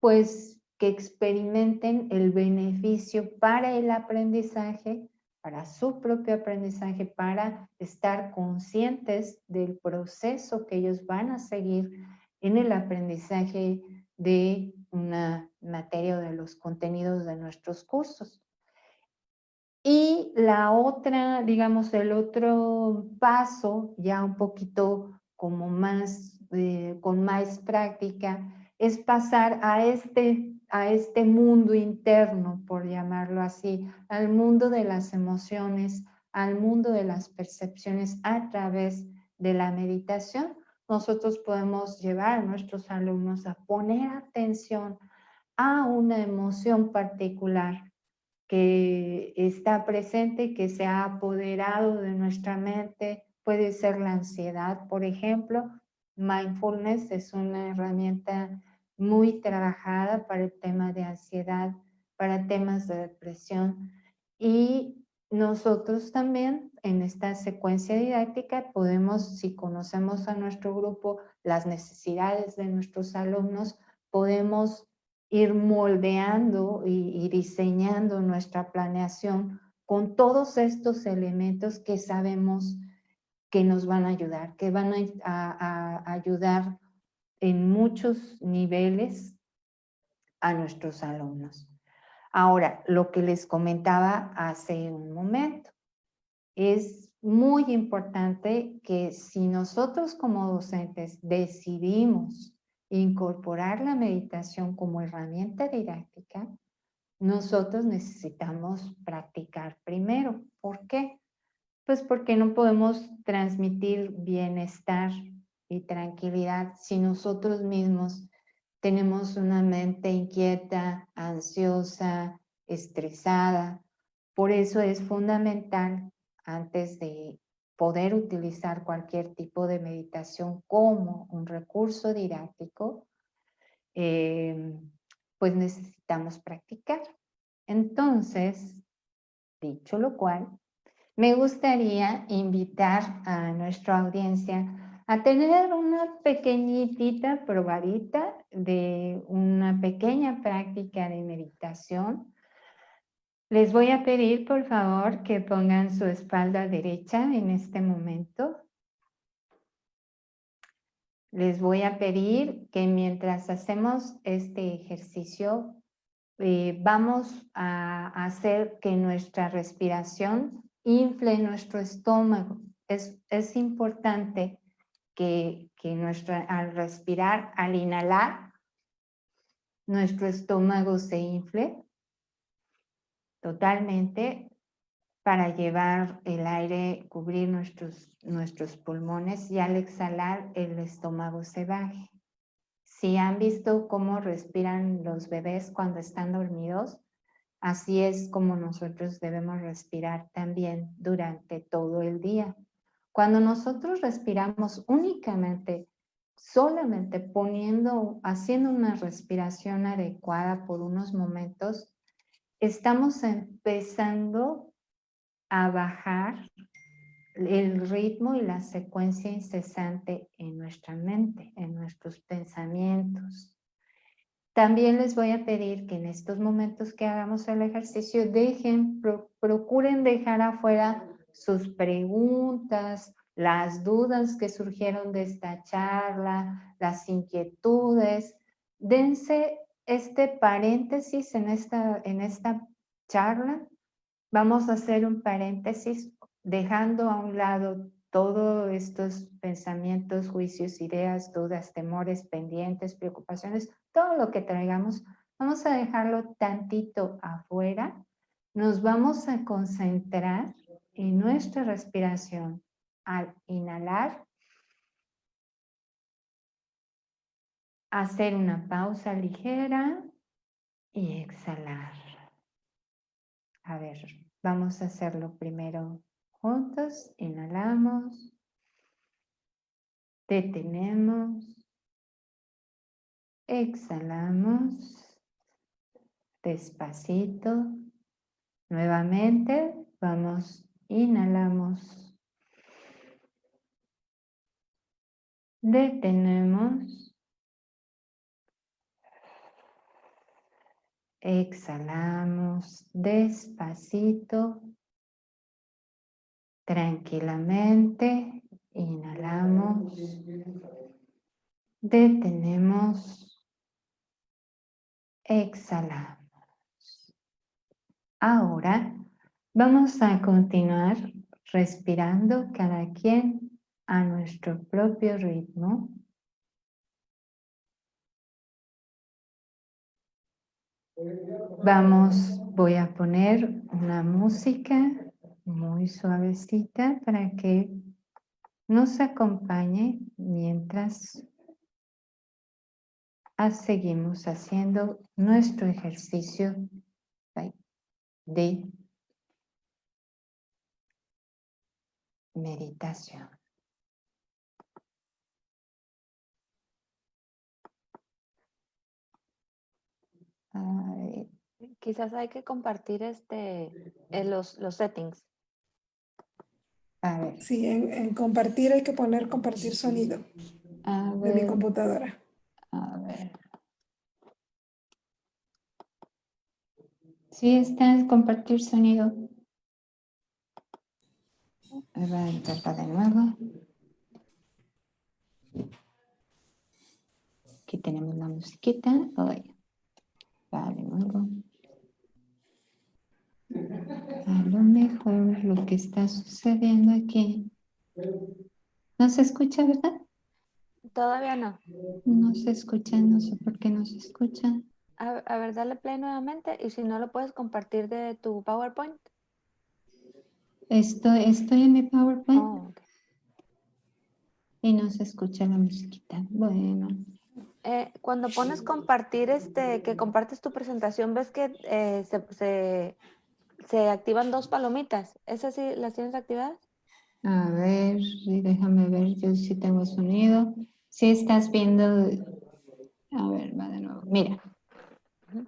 pues que experimenten el beneficio para el aprendizaje, para su propio aprendizaje, para estar conscientes del proceso que ellos van a seguir en el aprendizaje de una materia o de los contenidos de nuestros cursos. Y la otra, digamos, el otro paso, ya un poquito como más, con más práctica, es pasar a este mundo interno, por llamarlo así, al mundo de las emociones, al mundo de las percepciones a través de la meditación. Nosotros podemos llevar a nuestros alumnos a poner atención a una emoción particular que está presente, que se ha apoderado de nuestra mente. Puede ser la ansiedad, por ejemplo. Mindfulness es una herramienta muy trabajada para el tema de ansiedad, para temas de depresión. Y nosotros también en esta secuencia didáctica podemos, si conocemos a nuestro grupo, las necesidades de nuestros alumnos, podemos ir moldeando y diseñando nuestra planeación con todos estos elementos que sabemos que nos van a ayudar, que van a ayudar en muchos niveles a nuestros alumnos. Ahora, lo que les comentaba hace un momento, es muy importante que si nosotros como docentes decidimos incorporar la meditación como herramienta didáctica, nosotros necesitamos practicar primero. ¿Por qué? Pues porque no podemos transmitir bienestar y tranquilidad si nosotros mismos tenemos una mente inquieta, ansiosa, estresada. Por eso es fundamental, antes de poder utilizar cualquier tipo de meditación como un recurso didáctico, pues necesitamos practicar. Entonces, dicho lo cual, me gustaría invitar a nuestra audiencia a tener una pequeñita probadita de una pequeña práctica de meditación. Les voy a pedir, por favor, que pongan su espalda derecha en este momento. Les voy a pedir que mientras hacemos este ejercicio, vamos a hacer que nuestra respiración infle nuestro estómago. Es importante que al respirar, al inhalar, nuestro estómago se infle totalmente para llevar el aire, cubrir nuestros pulmones, y al exhalar el estómago se baje. Si han visto cómo respiran los bebés cuando están dormidos, así es como nosotros debemos respirar también durante todo el día. Cuando nosotros respiramos únicamente, solamente haciendo una respiración adecuada por unos momentos, estamos empezando a bajar el ritmo y la secuencia incesante en nuestra mente, en nuestros pensamientos. También les voy a pedir que en estos momentos que hagamos el ejercicio procuren dejar afuera sus preguntas, las dudas que surgieron de esta charla, las inquietudes. Dense este paréntesis en esta charla. Vamos a hacer un paréntesis dejando a un lado todos estos pensamientos, juicios, ideas, dudas, temores, pendientes, preocupaciones, todo lo que traigamos. Vamos a dejarlo tantito afuera nos vamos a concentrar en nuestra respiración. Al inhalar, hacer una pausa ligera y exhalar. A ver, vamos a hacerlo primero juntos. Inhalamos, detenemos, exhalamos, despacito. Nuevamente, vamos, inhalamos, detenemos, exhalamos, despacito, tranquilamente, inhalamos, detenemos, exhalamos. Ahora vamos a continuar respirando cada quien a nuestro propio ritmo. Voy a poner una música muy suavecita para que nos acompañe mientras seguimos haciendo nuestro ejercicio de meditación. Quizás hay que compartir los settings. A ver. Sí, en compartir hay que poner compartir sonido de mi computadora. A ver. Sí, está en compartir sonido. Voy a entrar de nuevo. Aquí tenemos la musiquita. Vale, nuevo. A lo mejor lo que está sucediendo aquí. ¿No se escucha, verdad? Todavía no. No se escucha, no sé por qué no se escucha. A ver, dale play nuevamente y si no lo puedes compartir de tu PowerPoint. Estoy en mi PowerPoint. Oh, okay. Y no se escucha la musiquita. Bueno. Cuando pones compartir, que compartes tu presentación, ves que se activan dos palomitas. ¿Esas sí las tienes activadas? A ver, déjame ver, yo sí tengo sonido. Si estás viendo, a ver, va de nuevo. Mira,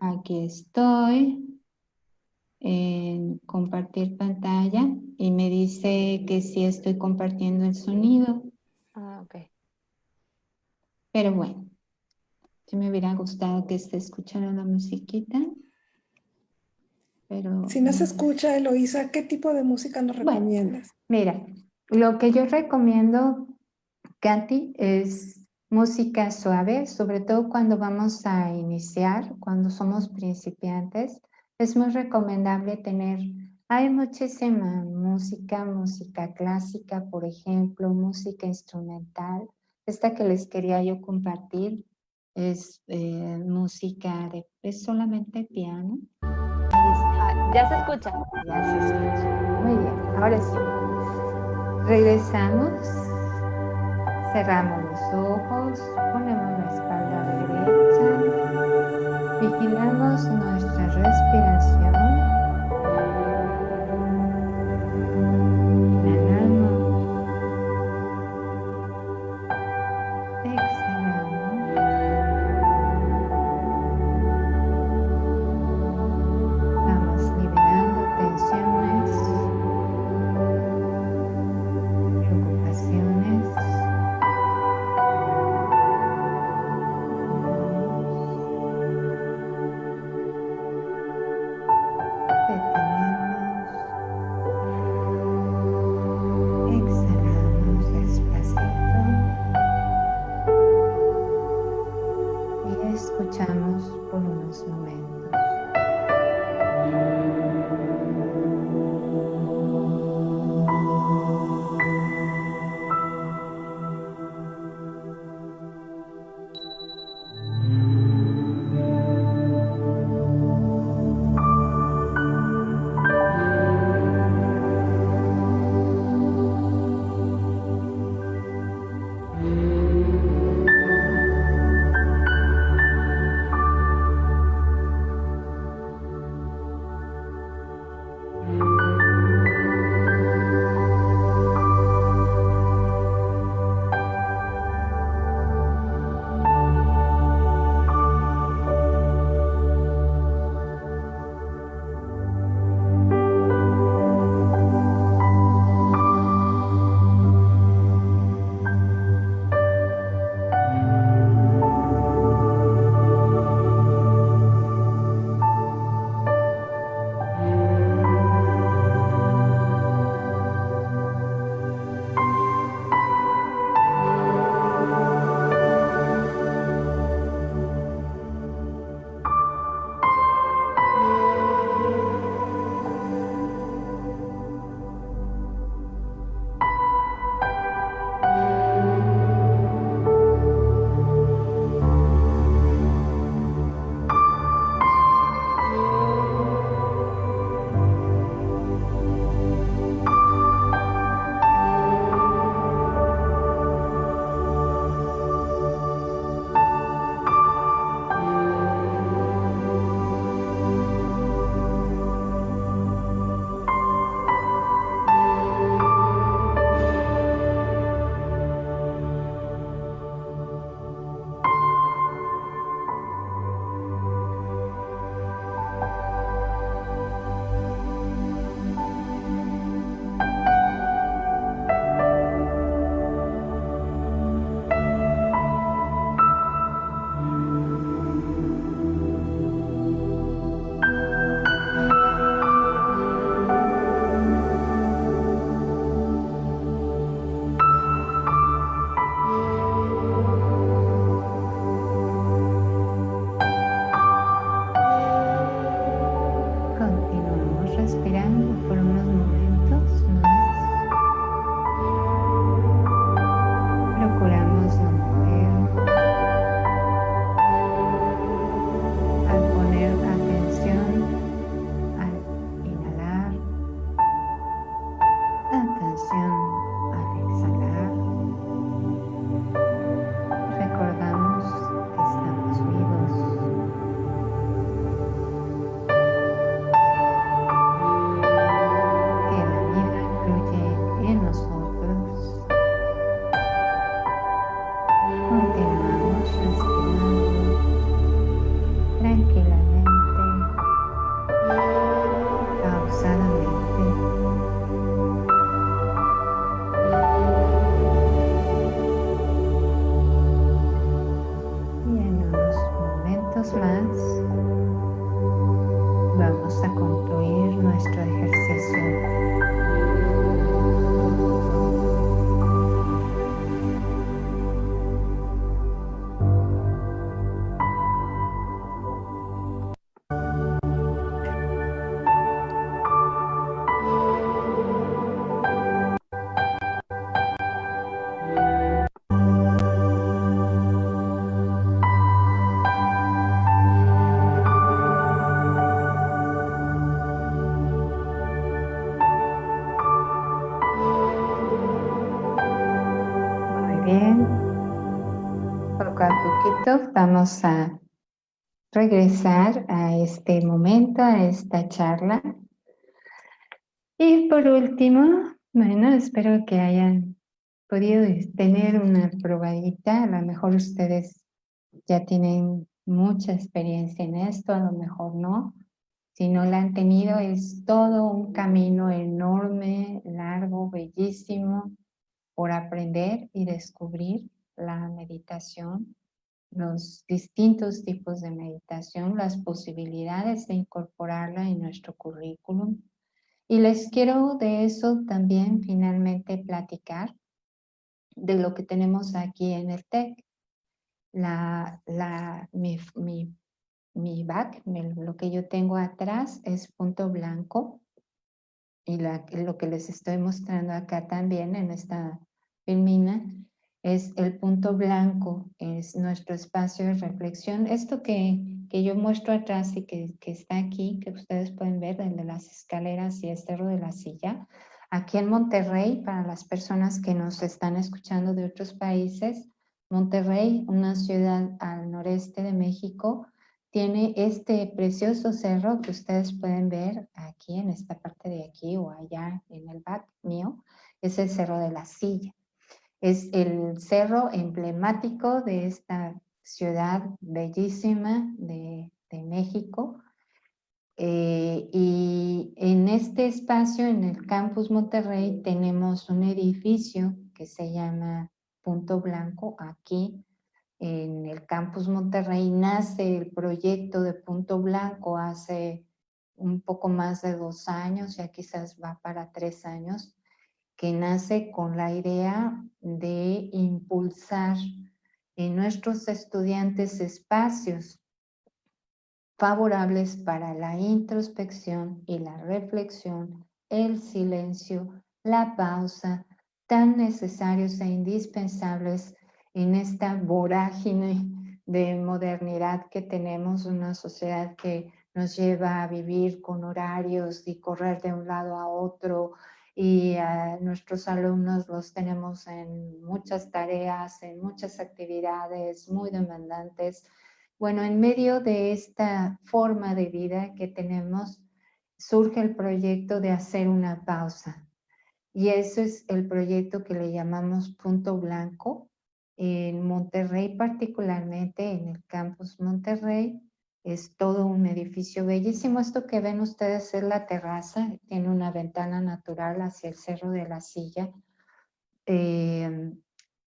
aquí estoy en compartir pantalla y me dice que sí estoy compartiendo el sonido. Ah, ok. Pero bueno, sí me hubiera gustado que esté escuchando la musiquita. Pero, Si no se escucha, Eloísa, ¿qué tipo de música nos recomiendas? Mira, lo que yo recomiendo, Katy, es música suave, sobre todo cuando vamos a iniciar, cuando somos principiantes. Es muy recomendable hay muchísima música clásica, por ejemplo, música instrumental. Esta que les quería yo compartir es música es solamente piano. Ya se escucha. Ya se escucha. Muy bien, ahora sí. Regresamos, cerramos los ojos, ponemos la espalda derecha, vigilamos nuestra respiración. Inhalamos, exhalamos. Vamos liberando tensiones, preocupaciones. Exhalamos despacito y escuchamos por unos momentos. minutos más vamos a concluir nuestro ejercicio. Poco a poquito vamos a regresar a este momento, a esta charla. Y por último, bueno, espero que hayan podido tener una probadita. A lo mejor ustedes ya tienen mucha experiencia en esto, a lo mejor no. Si no la han tenido, es todo un camino enorme, largo, bellísimo por aprender y descubrir la meditación, los distintos tipos de meditación, las posibilidades de incorporarla en nuestro currículum. Y les quiero de eso también finalmente platicar de lo que tenemos aquí en el TEC. Mi back, lo que yo tengo atrás es punto blanco y lo que les estoy mostrando acá también en esta filmina es el punto blanco, es nuestro espacio de reflexión. Esto que yo muestro atrás y que está aquí, que ustedes pueden ver, el de las escaleras y el Cerro de la Silla, aquí en Monterrey, para las personas que nos están escuchando de otros países, Monterrey, una ciudad al noreste de México, tiene este precioso cerro que ustedes pueden ver aquí en esta parte de aquí o allá en el back mío, es el Cerro de la Silla. Es el cerro emblemático de esta ciudad bellísima de México. Y en este espacio, en el Campus Monterrey, tenemos un edificio que se llama Punto Blanco. Aquí en el Campus Monterrey nace el proyecto de Punto Blanco hace un poco más de 2 años, ya quizás va para 3 años, que nace con la idea de impulsar en nuestros estudiantes espacios favorables para la introspección y la reflexión, el silencio, la pausa, tan necesarios e indispensables en esta vorágine de modernidad que tenemos, una sociedad que nos lleva a vivir con horarios y correr de un lado a otro, y a nuestros alumnos los tenemos en muchas tareas, en muchas actividades muy demandantes. Bueno, en medio de esta forma de vida que tenemos, surge el proyecto de hacer una pausa. Y eso es el proyecto que le llamamos Punto Blanco. En Monterrey, particularmente en el Campus Monterrey, es todo un edificio bellísimo. Esto que ven ustedes es la terraza, tiene una ventana natural hacia el Cerro de la Silla.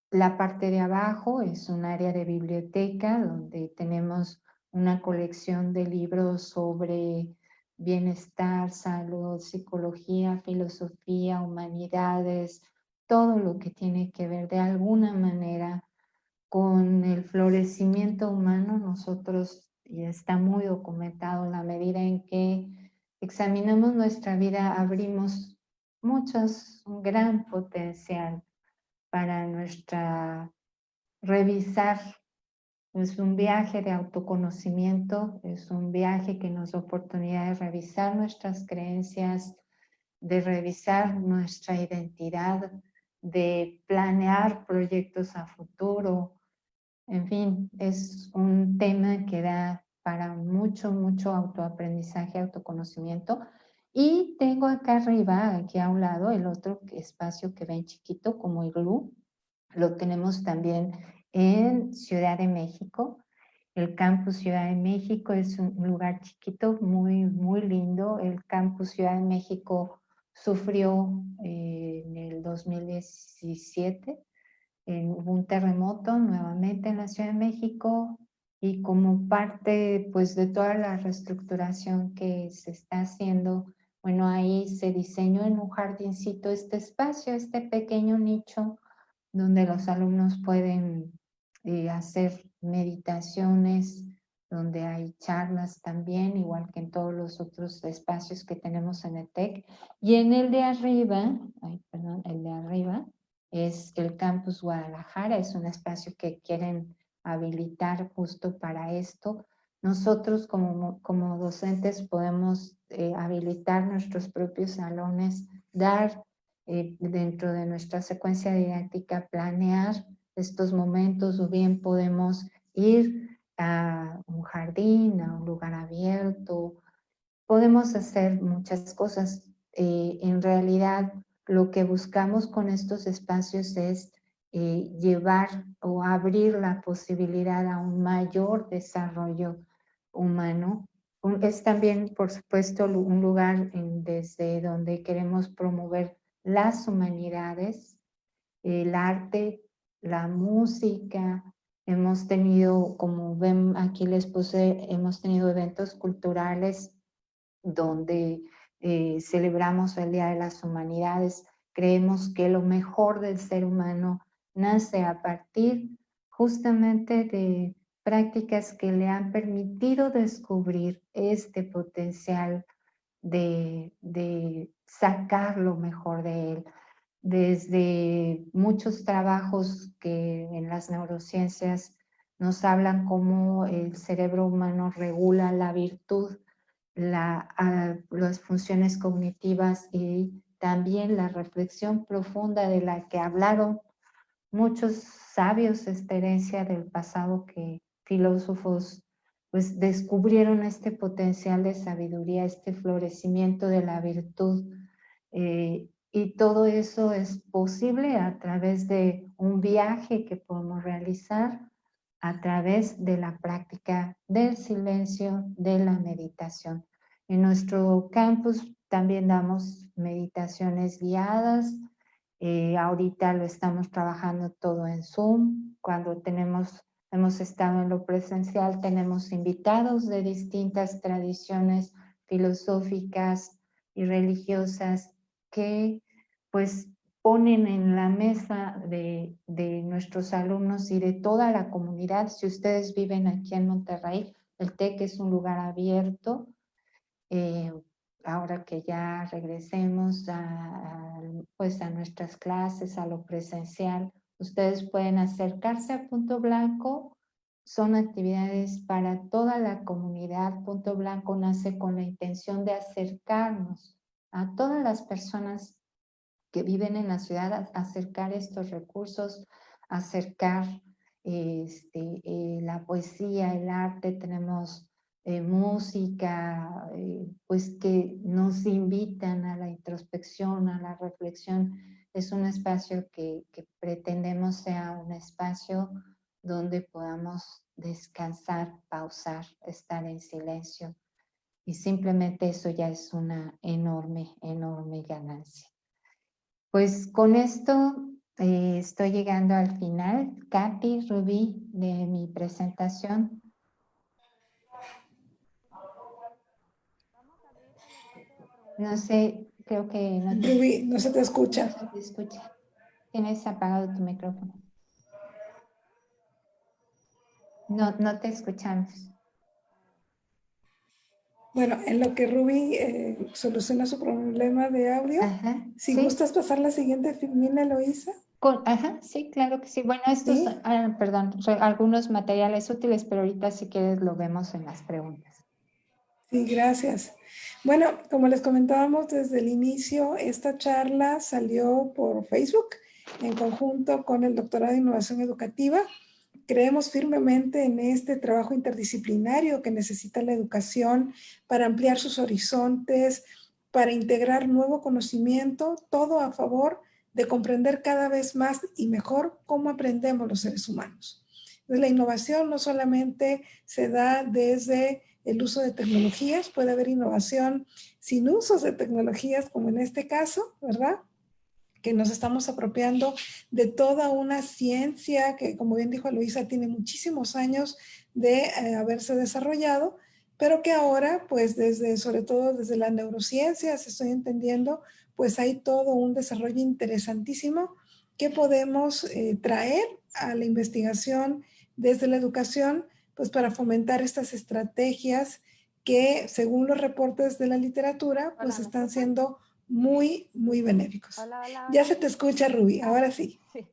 La parte de abajo es un área de biblioteca donde tenemos una colección de libros sobre bienestar, salud, psicología, filosofía, humanidades, todo lo que tiene que ver de alguna manera con el florecimiento humano. Nosotros, y está muy documentado, en la medida en que examinamos nuestra vida, abrimos un gran potencial para revisar. Es un viaje de autoconocimiento, es un viaje que nos da oportunidad de revisar nuestras creencias, de revisar nuestra identidad, de planear proyectos a futuro. En fin, es un tema que da para mucho, mucho autoaprendizaje, autoconocimiento. Y tengo acá arriba, aquí a un lado, el otro espacio que ven chiquito como iglú. Lo tenemos también en Ciudad de México. El Campus Ciudad de México es un lugar chiquito, muy, muy lindo. El Campus Ciudad de México sufrió en el 2017. Hubo un terremoto nuevamente en la Ciudad de México. y como parte pues de toda la reestructuración que se está haciendo, bueno, ahí se diseñó en un jardincito este espacio, este pequeño nicho donde los alumnos pueden hacer meditaciones, donde hay charlas también, igual que en todos los otros espacios que tenemos en el TEC. Y en el de arriba, el de arriba es el Campus Guadalajara, es un espacio que quieren habilitar justo para esto. Nosotros como docentes podemos habilitar nuestros propios salones, dar dentro de nuestra secuencia didáctica, planear estos momentos, o bien podemos ir a un jardín, a un lugar abierto. Podemos hacer muchas cosas. En realidad, lo que buscamos con estos espacios es llevar o abrir la posibilidad a un mayor desarrollo humano. Es también, por supuesto, un lugar desde donde queremos promover las humanidades, el arte, la música. Hemos tenido, como ven aquí les puse, hemos tenido eventos culturales donde celebramos el Día de las Humanidades. Creemos que lo mejor del ser humano nace a partir justamente de prácticas que le han permitido descubrir este potencial de sacar lo mejor de él. Desde muchos trabajos que en las neurociencias nos hablan cómo el cerebro humano regula la virtud, las funciones cognitivas y también la reflexión profunda de la que hablaron muchos sabios, esta herencia del pasado, que filósofos pues descubrieron este potencial de sabiduría, este florecimiento de la virtud, y todo eso es posible a través de un viaje que podemos realizar a través de la práctica del silencio, de la meditación. En nuestro campus también damos meditaciones guiadas. Ahorita lo estamos trabajando todo en Zoom. Cuando hemos estado en lo presencial, tenemos invitados de distintas tradiciones filosóficas y religiosas que pues ponen en la mesa de nuestros alumnos y de toda la comunidad. Si ustedes viven aquí en Monterrey, el TEC es un lugar abierto. Ahora que ya regresemos pues a nuestras clases, a lo presencial, ustedes pueden acercarse a Punto Blanco. Son actividades para toda la comunidad. Punto Blanco nace con la intención de acercarnos a todas las personas que viven en la ciudad, acercar estos recursos, acercar la poesía, el arte. Tenemos música, pues que nos invitan a la introspección, a la reflexión. Es un espacio que pretendemos sea un espacio donde podamos descansar, pausar, estar en silencio. Y simplemente eso ya es una enorme, enorme ganancia. Pues con esto estoy llegando al final. Katy, Rubí, de mi presentación. No sé, creo que no te, Rubí, no se te escucha. no se te escucha. Tienes apagado tu micrófono. No te escuchamos. Bueno, en lo que Rubí soluciona su problema de audio, Ajá, si sí. gustas pasar la siguiente filmina, Eloísa. Ajá, sí, claro que sí. Bueno, estos, ¿Sí? perdón, algunos materiales útiles, pero ahorita si quieres lo vemos en las preguntas. Sí, gracias. Bueno, como les comentábamos desde el inicio, esta charla salió por Facebook en conjunto con el Doctorado de Innovación Educativa. Creemos firmemente en este trabajo interdisciplinario que necesita la educación para ampliar sus horizontes, para integrar nuevo conocimiento, todo a favor de comprender cada vez más y mejor cómo aprendemos los seres humanos. Entonces, la innovación no solamente se da desde el uso de tecnologías, puede haber innovación sin usos de tecnologías, como en este caso, ¿verdad? que nos estamos apropiando de toda una ciencia que, como bien dijo Luisa, tiene muchísimos años de haberse desarrollado, pero que ahora, pues sobre todo desde la neurociencia, se estoy entendiendo, pues hay todo un desarrollo interesantísimo que podemos traer a la investigación desde la educación, pues para fomentar estas estrategias que, según los reportes de la literatura, pues Hola, están siendo muy, muy benéficos. Hola, hola, Ya hola. se te escucha, Ruby, ahora sí. Sí,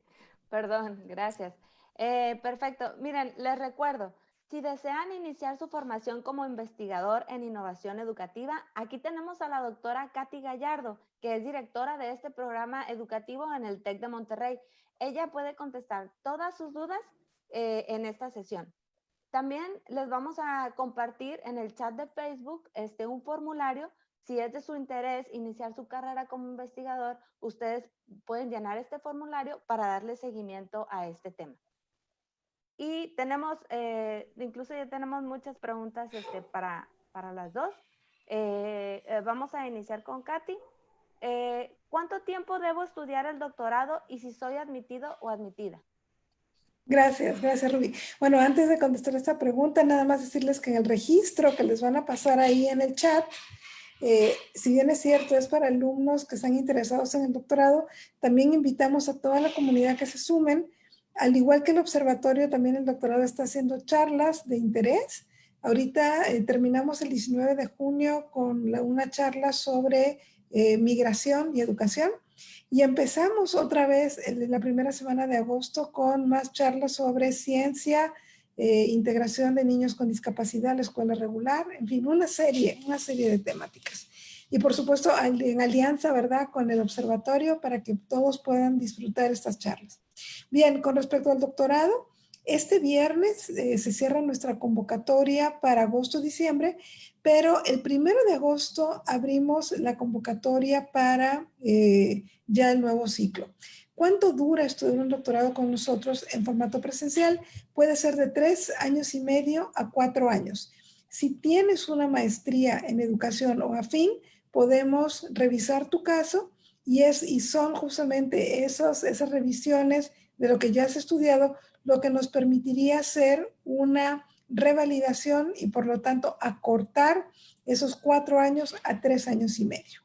perdón, gracias. Perfecto. Miren, les recuerdo, si desean iniciar su formación como investigador en innovación educativa, aquí tenemos a la doctora Katy Gallardo, que es directora de este programa educativo en el TEC de Monterrey. Ella puede contestar todas sus dudas en esta sesión. También les vamos a compartir en el chat de Facebook un formulario. Si es de su interés iniciar su carrera como investigador, ustedes pueden llenar este formulario para darle seguimiento a este tema. Y tenemos, incluso ya tenemos muchas preguntas para las dos. Vamos a iniciar con Katy. ¿Cuánto tiempo debo estudiar el doctorado y si soy admitido o admitida? Gracias, gracias, Ruby. Bueno, antes de contestar esta pregunta, nada más decirles que en el registro que les van a pasar ahí en el chat, si bien es cierto, es para alumnos que están interesados en el doctorado, también invitamos a toda la comunidad que se sumen. Al igual que el observatorio, también el doctorado está haciendo charlas de interés. Ahorita terminamos el 19 de junio con una charla sobre migración y educación. Y empezamos otra vez en la primera semana de agosto con más charlas sobre ciencia, integración de niños con discapacidad a la escuela regular, en fin, una serie de temáticas. Y por supuesto, en alianza, ¿verdad?, con el observatorio para que todos puedan disfrutar estas charlas. Bien, con respecto al doctorado, este viernes se cierra nuestra convocatoria para agosto-diciembre, pero el 1 de agosto abrimos la convocatoria para ya el nuevo ciclo. ¿Cuánto dura estudiar un doctorado con nosotros en formato presencial? Puede ser de 3 años y medio a 4 años. Si tienes una maestría en educación o afín, podemos revisar tu caso y son justamente esas revisiones de lo que ya has estudiado lo que nos permitiría hacer una revalidación y por lo tanto acortar esos 4 años a 3 años y medio.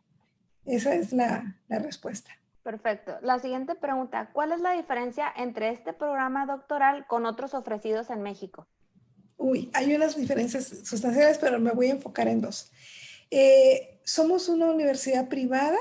Esa es la respuesta. Perfecto. La siguiente pregunta, ¿cuál es la diferencia entre este programa doctoral con otros ofrecidos en México? Uy, hay unas diferencias sustanciales, pero me voy a enfocar en dos. Somos una universidad privada,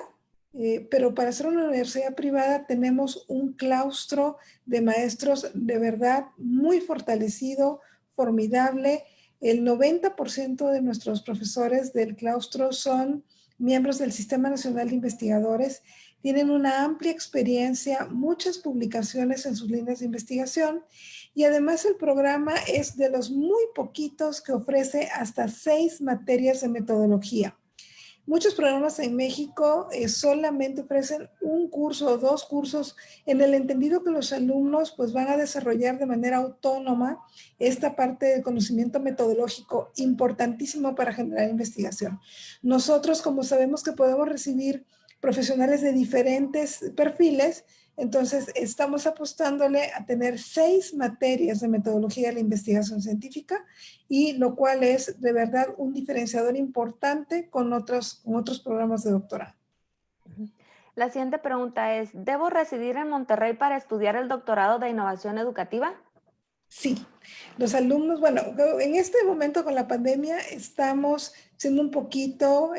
pero para ser una universidad privada tenemos un claustro de maestros de verdad muy fortalecido, formidable. El 90% de nuestros profesores del claustro son miembros del Sistema Nacional de Investigadores, tienen una amplia experiencia, muchas publicaciones en sus líneas de investigación y además el programa es de los muy poquitos que ofrece hasta 6 materias de metodología. Muchos programas en México solamente ofrecen un curso o 2 cursos en el entendido que los alumnos pues van a desarrollar de manera autónoma esta parte del conocimiento metodológico importantísimo para generar investigación. Nosotros, como sabemos que podemos recibir profesionales de diferentes perfiles, entonces estamos apostándole a tener 6 materias de metodología de la investigación científica y lo cual es de verdad un diferenciador importante con otros programas de doctorado. La siguiente pregunta es, ¿debo residir en Monterrey para estudiar el doctorado de innovación educativa? Sí, los alumnos, bueno, en este momento con la pandemia estamos siendo un poquito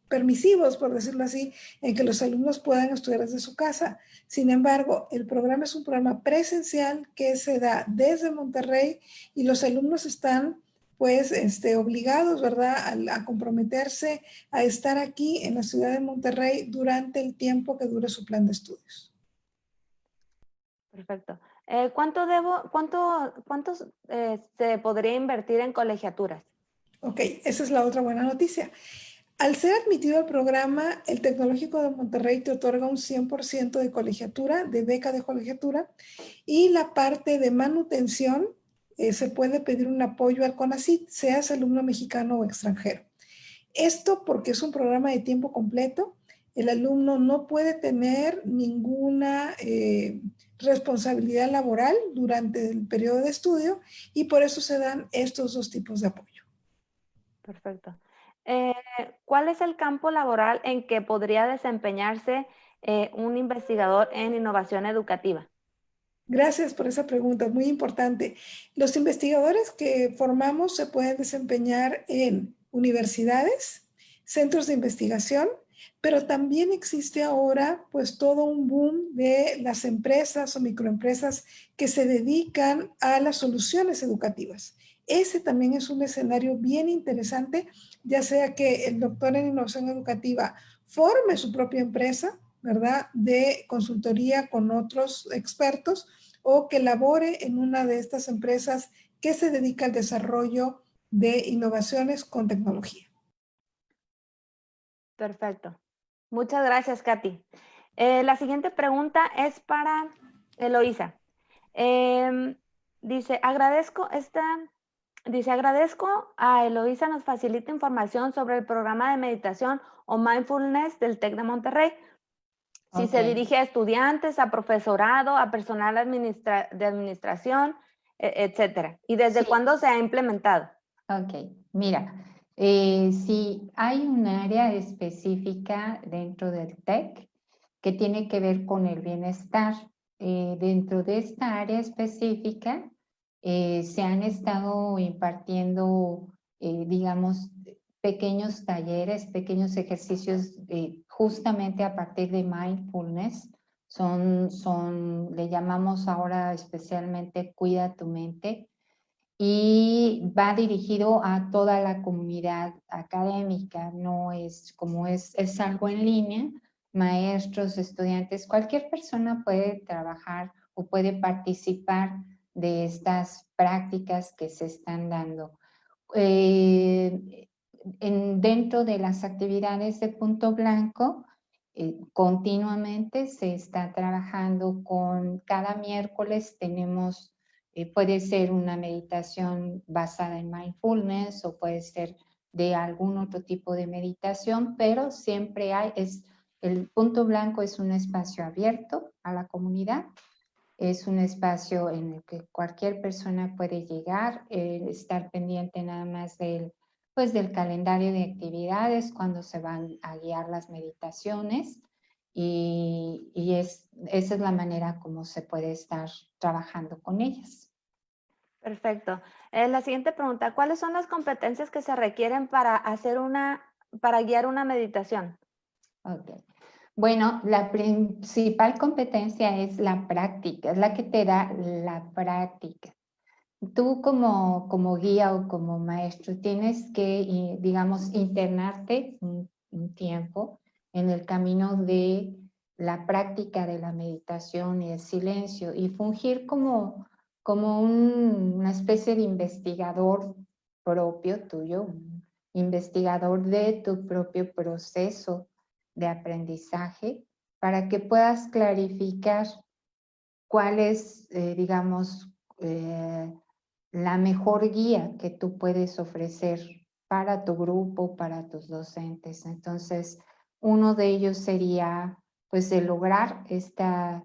permisivos, por decirlo así, en que los alumnos puedan estudiar desde su casa. Sin embargo, el programa es un programa presencial que se da desde Monterrey y los alumnos están pues obligados, ¿verdad?, a comprometerse a estar aquí en la ciudad de Monterrey durante el tiempo que dure su plan de estudios. Perfecto. ¿Cuánto se podría invertir en colegiaturas? Ok, esa es la otra buena noticia. Al ser admitido al programa, el Tecnológico de Monterrey te otorga un 100% de colegiatura, de beca de colegiatura, y la parte de manutención se puede pedir un apoyo al CONACYT, seas alumno mexicano o extranjero. Esto porque es un programa de tiempo completo. el alumno no puede tener ninguna responsabilidad laboral durante el periodo de estudio y por eso se dan estos dos tipos de apoyo. Perfecto. ¿Cuál es el campo laboral en que podría desempeñarse un investigador en innovación educativa? Gracias por esa pregunta, muy importante. Los investigadores que formamos se pueden desempeñar en universidades, centros de investigación, pero también existe ahora pues todo un boom de las empresas o microempresas que se dedican a las soluciones educativas. Ese también es un escenario bien interesante, ya sea que el doctor en innovación educativa forme su propia empresa, ¿verdad? De consultoría con otros expertos o que labore en una de estas empresas que se dedica al desarrollo de innovaciones con tecnología. Perfecto. Muchas gracias, Katy. La siguiente pregunta es para Eloísa. Dice, agradezco a Eloísa nos facilita información sobre el programa de meditación o mindfulness del TEC de Monterrey. Si se dirige a estudiantes, a profesorado, a personal de administración, etcétera. ¿Y desde cuándo se ha implementado? Ok, mira, si hay un área específica dentro del TEC que tiene que ver con el bienestar. Dentro de esta área específica se han estado impartiendo, digamos, pequeños talleres, pequeños ejercicios justamente a partir de mindfulness. Le llamamos ahora especialmente Cuida tu mente, y va dirigido a toda la comunidad académica, no es como es algo en línea, maestros, estudiantes, cualquier persona puede trabajar o puede participar de estas prácticas que se están dando. Dentro de las actividades de Punto Blanco, continuamente se está trabajando cada miércoles tenemos, puede ser una meditación basada en mindfulness o puede ser de algún otro tipo de meditación, pero siempre el Punto Blanco es un espacio abierto a la comunidad. Es un espacio en el que cualquier persona puede llegar, estar pendiente nada más del calendario de actividades, cuando se van a guiar las meditaciones, y esa es la manera como se puede estar trabajando con ellas. Perfecto. La siguiente pregunta, ¿cuáles son las competencias que se requieren para guiar una meditación? Ok. Bueno, la principal competencia es la práctica, es la que te da la práctica. Tú como guía o como maestro tienes que, digamos, internarte un tiempo en el camino de la práctica de la meditación y el silencio y fungir como una especie de investigador propio tuyo, un investigador de tu propio proceso de aprendizaje para que puedas clarificar cuál es, digamos, la mejor guía que tú puedes ofrecer para tu grupo, para tus docentes. Entonces, uno de ellos sería, pues, el lograr esta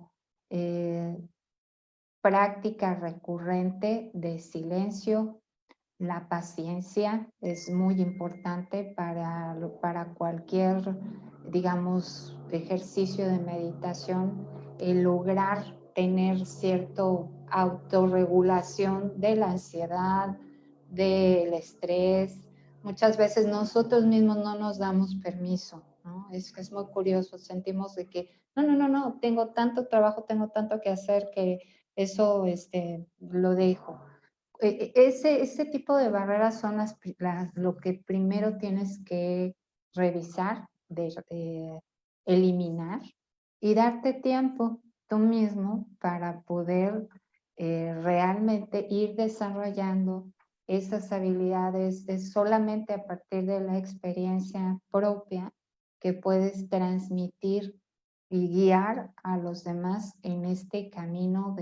práctica recurrente de silencio. La paciencia es muy importante para cualquier, digamos, ejercicio de meditación, el lograr tener cierta autorregulación de la ansiedad, del estrés. Muchas veces nosotros mismos no nos damos permiso, ¿no? Es muy curioso, sentimos de que no, tengo tanto trabajo, tengo tanto que hacer que eso lo dejo. Ese tipo de barreras son lo que primero tienes que revisar, eliminar y darte tiempo tú mismo para poder realmente ir desarrollando esas habilidades. Es solamente a partir de la experiencia propia que puedes transmitir y guiar a los demás en este camino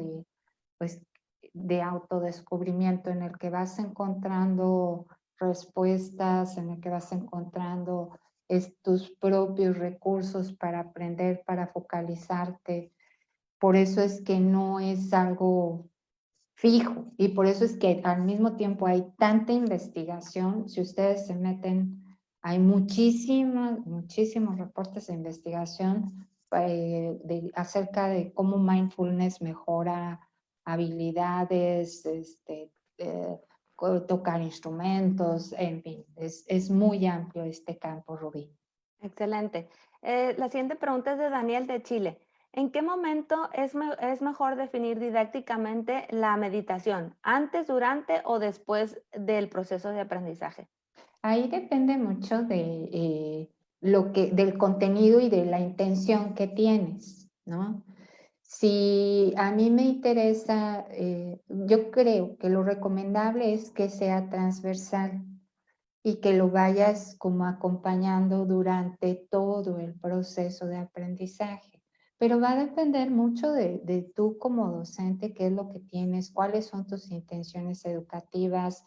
pues, de autodescubrimiento en el que vas encontrando respuestas, en el que vas encontrando tus propios recursos para aprender, para focalizarte. Por eso es que no es algo fijo y por eso es que al mismo tiempo hay tanta investigación. Si ustedes se meten, hay muchísimos reportes de investigación acerca de cómo mindfulness mejora habilidades, tocar instrumentos, en fin, es muy amplio este campo, Rubí. Excelente. La siguiente pregunta es de Daniel de Chile. ¿En qué momento es mejor definir didácticamente la meditación? ¿Antes, durante o después del proceso de aprendizaje? Ahí depende mucho de del contenido y de la intención que tienes, ¿no? Si a mí me interesa, yo creo que lo recomendable es que sea transversal y que lo vayas como acompañando durante todo el proceso de aprendizaje. Pero va a depender mucho de tú como docente, qué es lo que tienes, cuáles son tus intenciones educativas,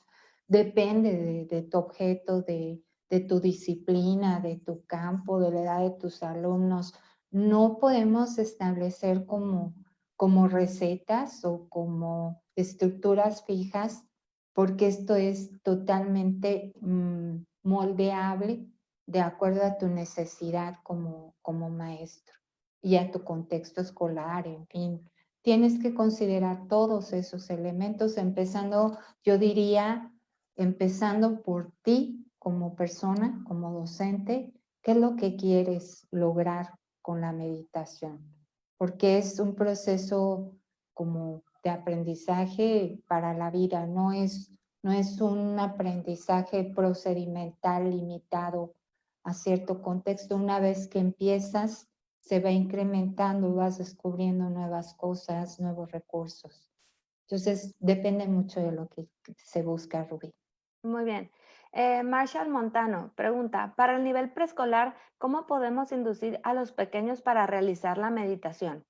depende de tu objeto, de tu disciplina, de tu campo, de la edad de tus alumnos. No podemos establecer como recetas o como estructuras fijas porque esto es totalmente moldeable de acuerdo a tu necesidad como maestro y a tu contexto escolar, en fin. Tienes que considerar todos esos elementos, empezando, yo diría, empezando por ti como persona, como docente, qué es lo que quieres lograr con la meditación, porque es un proceso como de aprendizaje para la vida, no es un aprendizaje procedimental limitado a cierto contexto. Una vez que empiezas, se va incrementando, vas descubriendo nuevas cosas, nuevos recursos. Entonces, depende mucho de lo que se busca, Rubí. Muy bien. Marshall Montano pregunta, para el nivel preescolar, ¿cómo podemos inducir a los pequeños para realizar la meditación?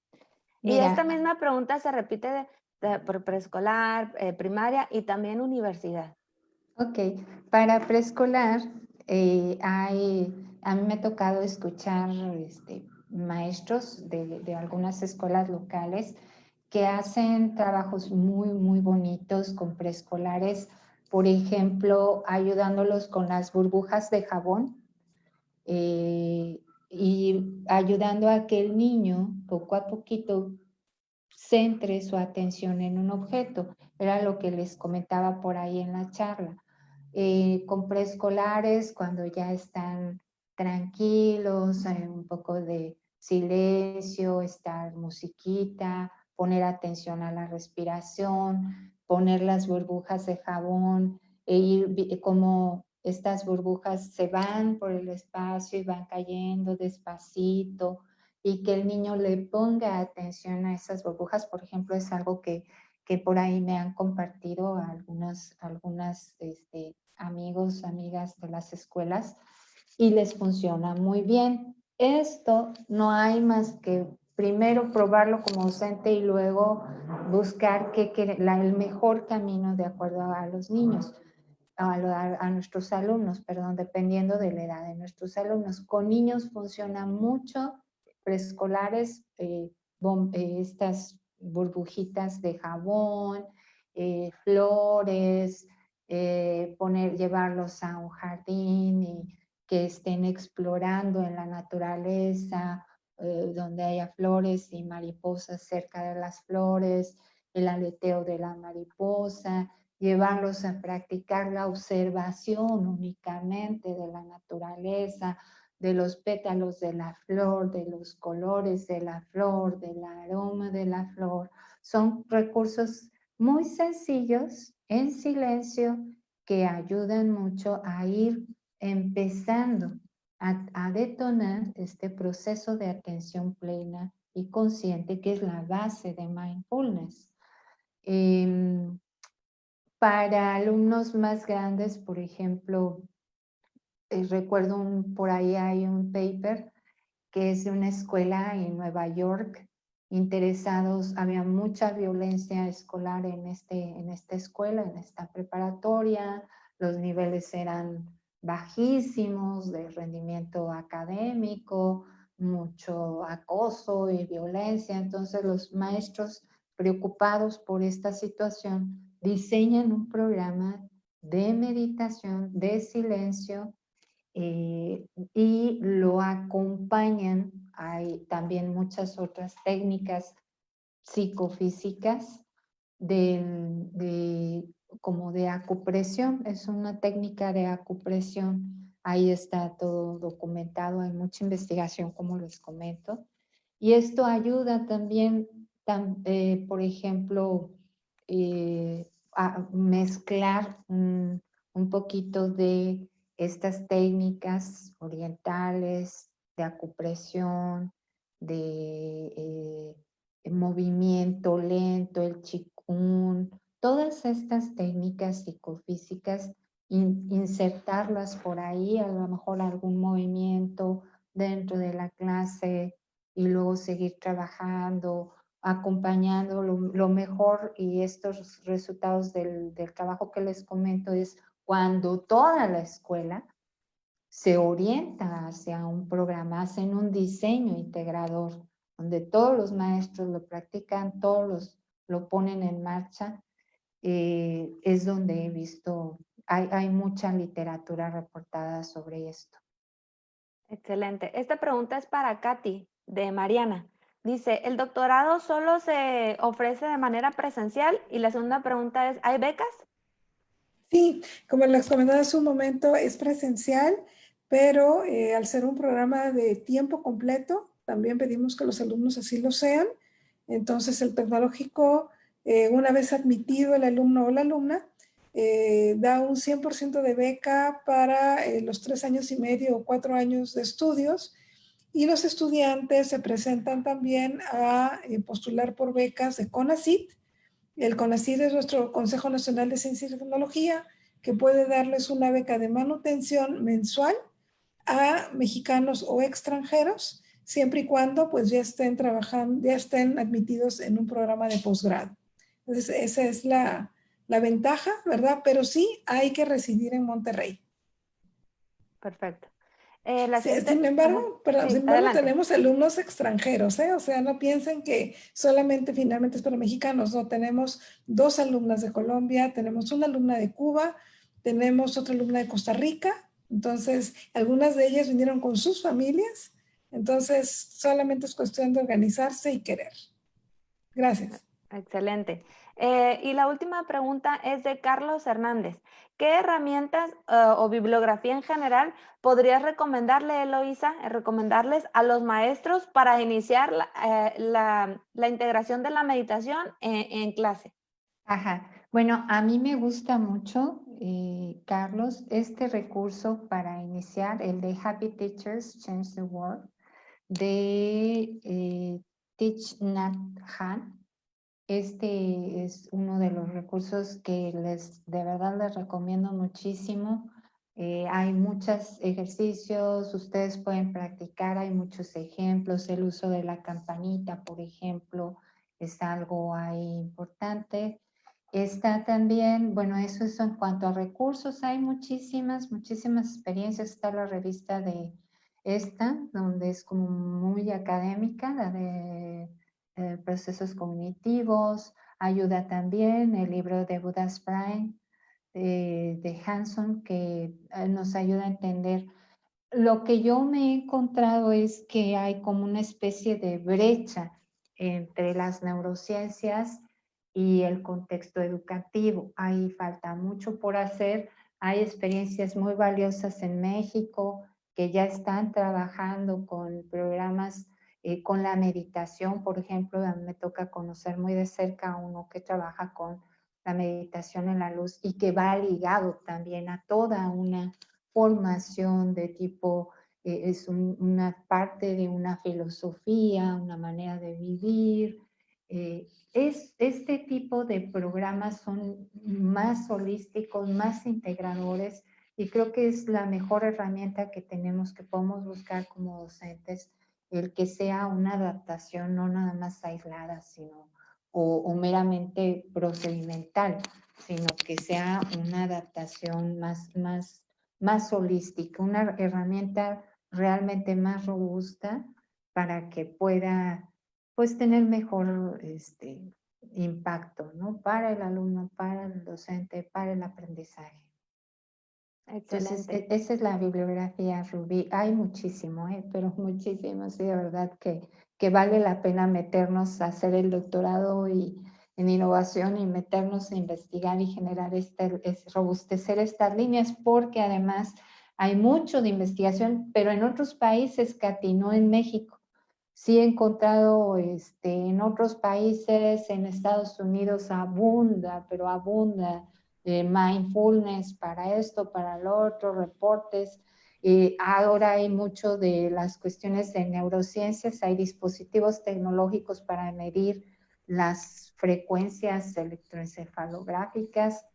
Y esta Mira, misma pregunta se repite por preescolar, primaria y también universidad. ok, para preescolar, a mí me ha tocado escuchar maestros de algunas escuelas locales que hacen trabajos muy bonitos con preescolares, por ejemplo, ayudándolos con las burbujas de jabón y ayudando a que el niño poco a poquito centre su atención en un objeto. Era lo que les comentaba por ahí en la charla. Con preescolares, cuando ya están tranquilos, hay un poco de silencio, estar musiquita, poner atención a la respiración, poner las burbujas de jabón e ir como estas burbujas se van por el espacio y van cayendo despacito y que el niño le ponga atención a esas burbujas, por ejemplo, es algo que por ahí me han compartido algunas amigos, amigas de las escuelas y les funciona muy bien. Esto no hay más que primero probarlo como docente y luego buscar el mejor camino de acuerdo a los niños, a nuestros alumnos, perdón, dependiendo de la edad de nuestros alumnos. Con niños funciona mucho, preescolares, estas burbujitas de jabón, flores, llevarlos a un jardín y que estén explorando en la naturaleza, donde haya flores y mariposas cerca de las flores, el aleteo de la mariposa, llevarlos a practicar la observación únicamente de la naturaleza, de los pétalos de la flor, de los colores de la flor, del aroma de la flor. Son recursos muy sencillos, en silencio, que ayudan mucho a ir empezando a detonar este proceso de atención plena y consciente que es la base de mindfulness. Para alumnos más grandes, por ejemplo, recuerdo por ahí hay un paper que es de una escuela en Nueva York, interesados, había mucha violencia escolar en esta escuela, en esta preparatoria, los niveles eran bajísimos de rendimiento académico, mucho acoso y violencia. Entonces los maestros preocupados por esta situación diseñan un programa de meditación, de silencio, y lo acompañan. Hay también muchas otras técnicas psicofísicas como de acupresión. Es una técnica de acupresión. Ahí está todo documentado, hay mucha investigación, como les comento. Y esto ayuda también, por ejemplo, a mezclar un poquito de estas técnicas orientales de acupresión, de movimiento lento, el qigong, todas estas técnicas psicofísicas, insertarlas por ahí, a lo mejor algún movimiento dentro de la clase y luego seguir trabajando, acompañando lo mejor. Y estos resultados del trabajo que les comento es cuando toda la escuela se orienta hacia un programa, hacen un diseño integrador, donde todos los maestros lo practican, todos lo ponen en marcha. Es donde he visto, hay mucha literatura reportada sobre esto. Excelente. Esta pregunta es para Katy, de Mariana. Dice, ¿el doctorado solo se ofrece de manera presencial? Y la segunda pregunta es, ¿hay becas? Sí, como les comentaba hace un momento, es presencial, pero al ser un programa de tiempo completo, también pedimos que los alumnos así lo sean. Entonces, el tecnológico, una vez admitido el alumno o la alumna, da un 100% de beca para los 3 años y medio o 4 años de estudios, y los estudiantes se presentan también a postular por becas de CONACYT. El CONACYT es nuestro Consejo Nacional de Ciencia y Tecnología, que puede darles una beca de manutención mensual a mexicanos o extranjeros, siempre y cuando pues ya estén trabajando, ya estén admitidos en un programa de posgrado. Entonces, esa es la ventaja, ¿verdad? Pero sí hay que residir en Monterrey. Perfecto. Sin embargo, adelante. tenemos alumnos extranjeros, ¿eh? O sea, no piensen que solamente finalmente es para mexicanos, no, tenemos 2 alumnas de Colombia, tenemos una alumna de Cuba, tenemos otra alumna de Costa Rica, entonces algunas de ellas vinieron con sus familias, entonces solamente es cuestión de organizarse y querer. Gracias. Excelente. Y la última pregunta es de Carlos Hernández. ¿Qué herramientas o bibliografía en general podrías recomendarle, Eloísa, recomendarles a los maestros para iniciar la integración de la meditación en clase? Ajá. Bueno, a mí me gusta mucho, Carlos, este recurso para iniciar, el de Happy Teachers Change the World, de Thich Nhat Hanh. Este es uno de los recursos que de verdad les recomiendo muchísimo. Hay muchos ejercicios, ustedes pueden practicar, hay muchos ejemplos. El uso de la campanita, por ejemplo, es algo ahí importante. Está también, bueno, eso es en cuanto a recursos, hay muchísimas experiencias. Está la revista de esta, donde es como muy académica, la de procesos cognitivos. Ayuda también el libro de Buddha's Brain de Hanson, que nos ayuda a entender. Lo que yo me he encontrado es que hay como una especie de brecha entre las neurociencias y el contexto educativo. Ahí falta mucho por hacer. Hay experiencias muy valiosas en México que ya están trabajando con programas, con la meditación. Por ejemplo, a mí me toca conocer muy de cerca a uno que trabaja con la meditación en la luz y que va ligado también a toda una formación de tipo, es una parte de una filosofía, una manera de vivir. Este tipo de programas son más holísticos, más integradores, y creo que es la mejor herramienta que tenemos, que podemos buscar como docentes, el que sea una adaptación no nada más aislada, sino o meramente procedimental, sino que sea una adaptación más más holística, una herramienta realmente más robusta para que pueda pues tener mejor impacto, ¿no? Para el alumno, para el docente, para el aprendizaje. Entonces, Excelente. esa es la bibliografía Rubí. Hay muchísimo, pero muchísimo, sí, de verdad que vale la pena meternos a hacer el doctorado en innovación y meternos a investigar y generar robustecer estas líneas, porque además hay mucho de investigación, pero en otros países, Katy, no en México. Sí he encontrado en otros países, en Estados Unidos abunda, pero abunda mindfulness para esto, para lo otro, reportes. Ahora hay mucho de las cuestiones de neurociencias, hay dispositivos tecnológicos para medir las frecuencias electroencefalográficas.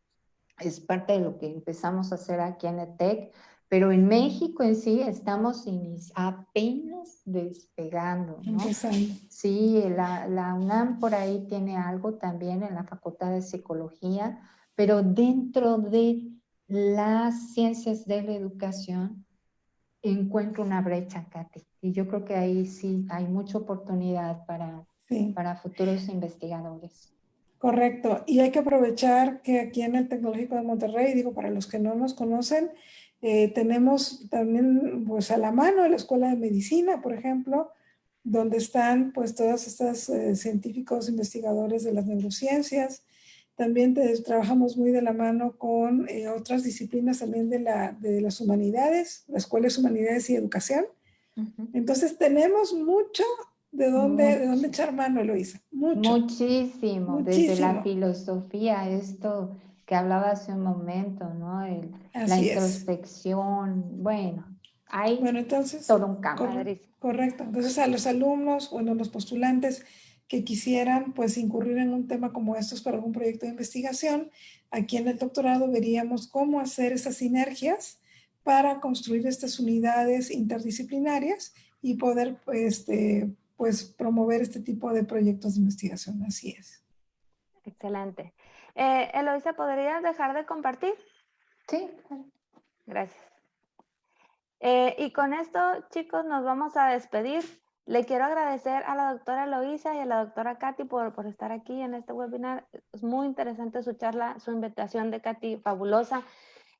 Es parte de lo que empezamos a hacer aquí en ETEC, pero en México en sí estamos apenas despegando, ¿no? Empezando. Sí, la UNAM por ahí tiene algo también en la Facultad de Psicología, pero dentro de las ciencias de la educación encuentro una brecha, Katy, y yo creo que ahí sí hay mucha oportunidad para futuros investigadores. Correcto, y hay que aprovechar que aquí en el Tecnológico de Monterrey, digo, para los que no nos conocen, tenemos también pues a la mano la Escuela de Medicina, por ejemplo, donde están pues todos estos científicos investigadores de las neurociencias. También trabajamos muy de la mano con otras disciplinas también de las humanidades, la Escuela de Humanidades y Educación. Entonces tenemos mucho de dónde echar mano, Eloisa. Mucho. Muchísimo, desde la filosofía, esto que hablaba hace un momento, ¿no? La introspección, bueno, hay entonces, todo un campo. Correcto. Entonces a los alumnos, bueno, los postulantes que quisieran pues incurrir en un tema como estos para algún proyecto de investigación, aquí en el doctorado veríamos cómo hacer esas sinergias para construir estas unidades interdisciplinarias y poder pues promover este tipo de proyectos de investigación. Así es. Excelente. Eloisa, ¿podrías dejar de compartir? Sí. Gracias. Y con esto, chicos, nos vamos a despedir. Le quiero agradecer a la doctora Eloisa y a la doctora Katy por estar aquí en este webinar. Es muy interesante su charla, su invitación de Katy, fabulosa,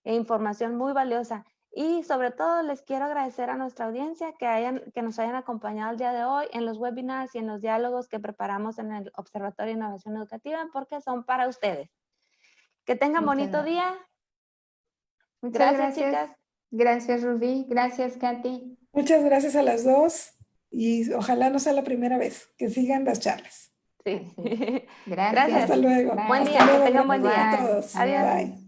e información muy valiosa. Y sobre todo les quiero agradecer a nuestra audiencia que nos hayan acompañado el día de hoy en los webinars y en los diálogos que preparamos en el Observatorio de Innovación Educativa, porque son para ustedes. Que tengan bonito día. Muchas gracias, chicas. Gracias, Rubí. Gracias, Katy. Muchas gracias a las dos y ojalá no sea la primera vez, que sigan las charlas. Sí. Gracias. Hasta luego. Buen Hasta día, luego. que tengan buen Gracias día. a todos. Adiós. Bye.